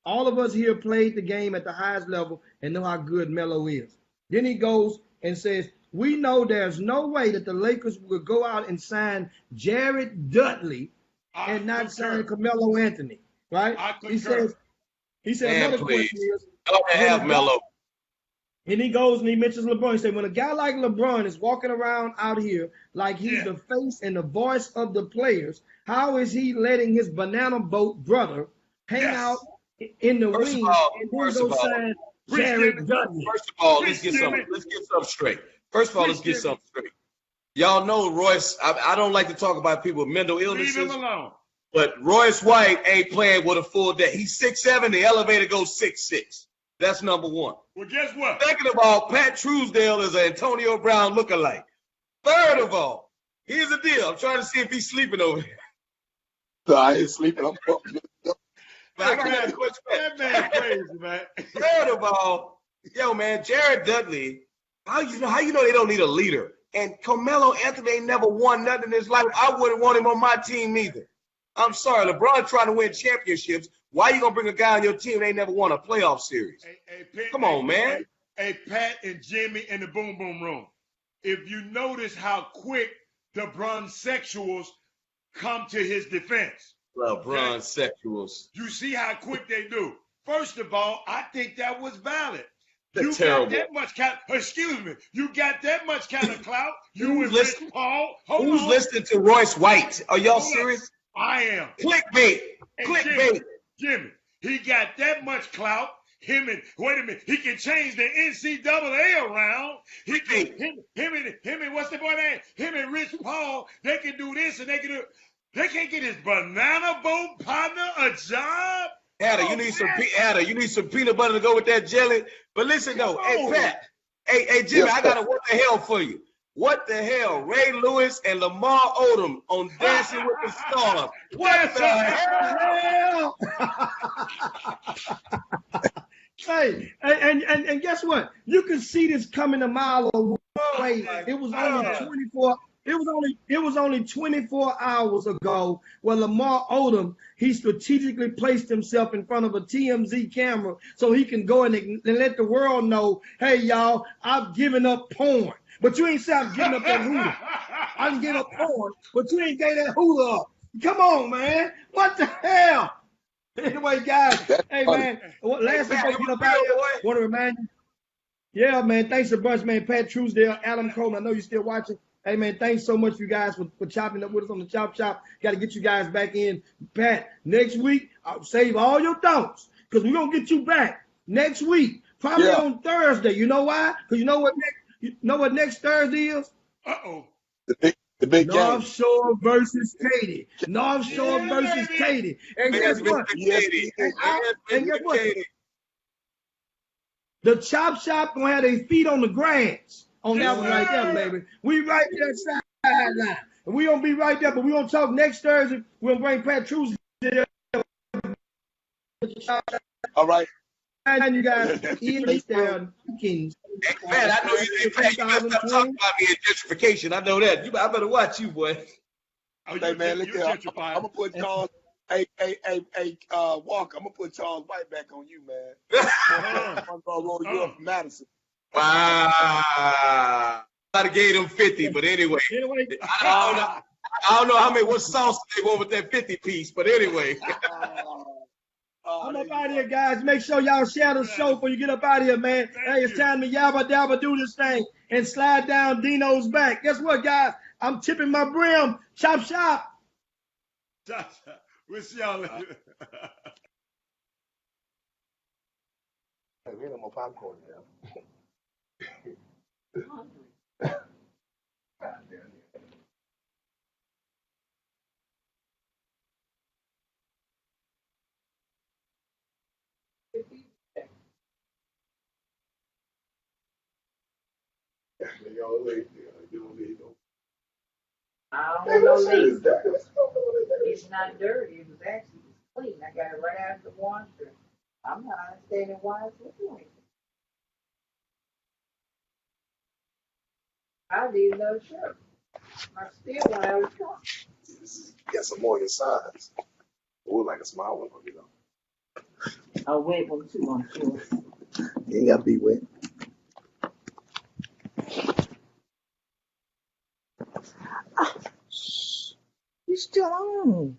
All of us here played the game at the highest level and know how good Melo is. Then he goes and says, we know there's no way that the Lakers will go out and sign Jared Dudley and not sign Carmelo Anthony, right? I concur. He said Man, another please. question is, Don't have Melo. and he goes and he mentions LeBron. He said, when a guy like LeBron is walking around out here like he's the face and the voice of the players, how is he letting his banana boat brother hang out in the First of wings all- and then first go of all- sign Jared Dudley? First of all, let's get something straight. First of all, let's get something straight. Y'all know Royce. I don't like to talk about people with mental Leave illnesses, him alone. but Royce White ain't playing with a full day. He's 6'7", the elevator goes 6'6". That's number one. Well, guess what? Second of all, Pat Truesdale is an Antonio Brown lookalike. Third of all, here's the deal. I'm trying to see if he's sleeping over here. So I ain't sleeping. I'm But I gotta ask a question. That man crazy, man. Third of all, yo, man, Jared Dudley, how you know they don't need a leader? And Carmelo Anthony ain't never won nothing in his life. I wouldn't want him on my team either. I'm sorry, LeBron trying to win championships. Why you gonna bring a guy on your team that ain't never won a playoff series? Come on, man. Hey, Pat and Jimmy in the Boom Boom Room. If you notice how quick the Brunsexuals come to his defense, LeBron sexuals. you see how quick they do. First of all, I think that was valid. They're You terrible. got that much excuse me. You got that much kind of clout. You Who's and Rich listening? Paul. Who's listening to Royce White? Are y'all Hold on. serious? I am. Clickbait. Hey, Clickbait. Jimmy, he got that much clout. Wait a minute, he can change the NCAA around. He can, him and what's the boy name? Him and Rich Paul, they can do this and they can do. They can't get his banana boat partner a job. Adder, you need some peanut butter to go with that jelly. But listen though, Come hey on. Pat, hey Jimmy, Yes, I got a what the hell for you. What the hell? Ray Lewis and Lamar Odom on Dancing with the Stars. What the hell? Hey, and guess what? You can see this coming a mile away. It was only 24. It was only 24 hours ago when Lamar Odom, he strategically placed himself in front of a TMZ camera so he can go and let the world know, hey y'all, I've given up porn. But you ain't say I'm giving up that hooter. I didn't give up porn, but you ain't gave that hooter up. Come on, man. What the hell? Anyway, guys, hey man, last before we get up out here, want to remind you. Yeah, man, thanks a bunch, man. Pat Truesdale, Adam Coleman, I know you're still watching. Hey, man, thanks so much, you guys, for chopping up with us on the Chop Shop. Got to get you guys back in. Pat, next week, I'll save all your thoughts because we're going to get you back next week, probably Yeah. on Thursday. You know why? Because you know what next Thursday is? Uh-oh. The big game. North Shore versus Katy. North Shore Yeah, versus baby. Katy. And Yes, guess what? Mr. Yes, Katie. yes. And guess Mr. what? Katie. The Chop Shop gonna have their feet on the grass on that one right there, baby. We right there sideline. And we gonna be right there, but we gonna talk next Thursday. We're gonna bring Pat Trues there. All right. And you guys, East there, Kings. Man, I know you better stop talking about me in gentrification. I know that. I better watch you, boy. Oh, Hey, man, look you're here. I'm gentrified. gonna put Charles. Hey, Walker. I'm gonna put Charles White back on you, man. I'm gonna roll you up from Madison. Wow. I gave him 50, but anyway. I don't know what sauce they want with that 50 piece, but anyway. I'm up out of here, guys. Make sure y'all share the show before you get up out of here, man. Hey, it's time to yabba dabba do this thing and slide down Dino's back. Guess what, guys? I'm tipping my brim. Chop shop. We'll see y'all later. Hey, we ain't more popcorn now. I don't know, Lee. It's not dirty. It was actually clean. I got it right out of the washer. I'm not understanding why it's looking like it. I need another shirt. I still want out of the truck. Got some more inside. Ooh, like a small one, you know. A wet one too, I'm sure. You ain't gotta be wet. You still on?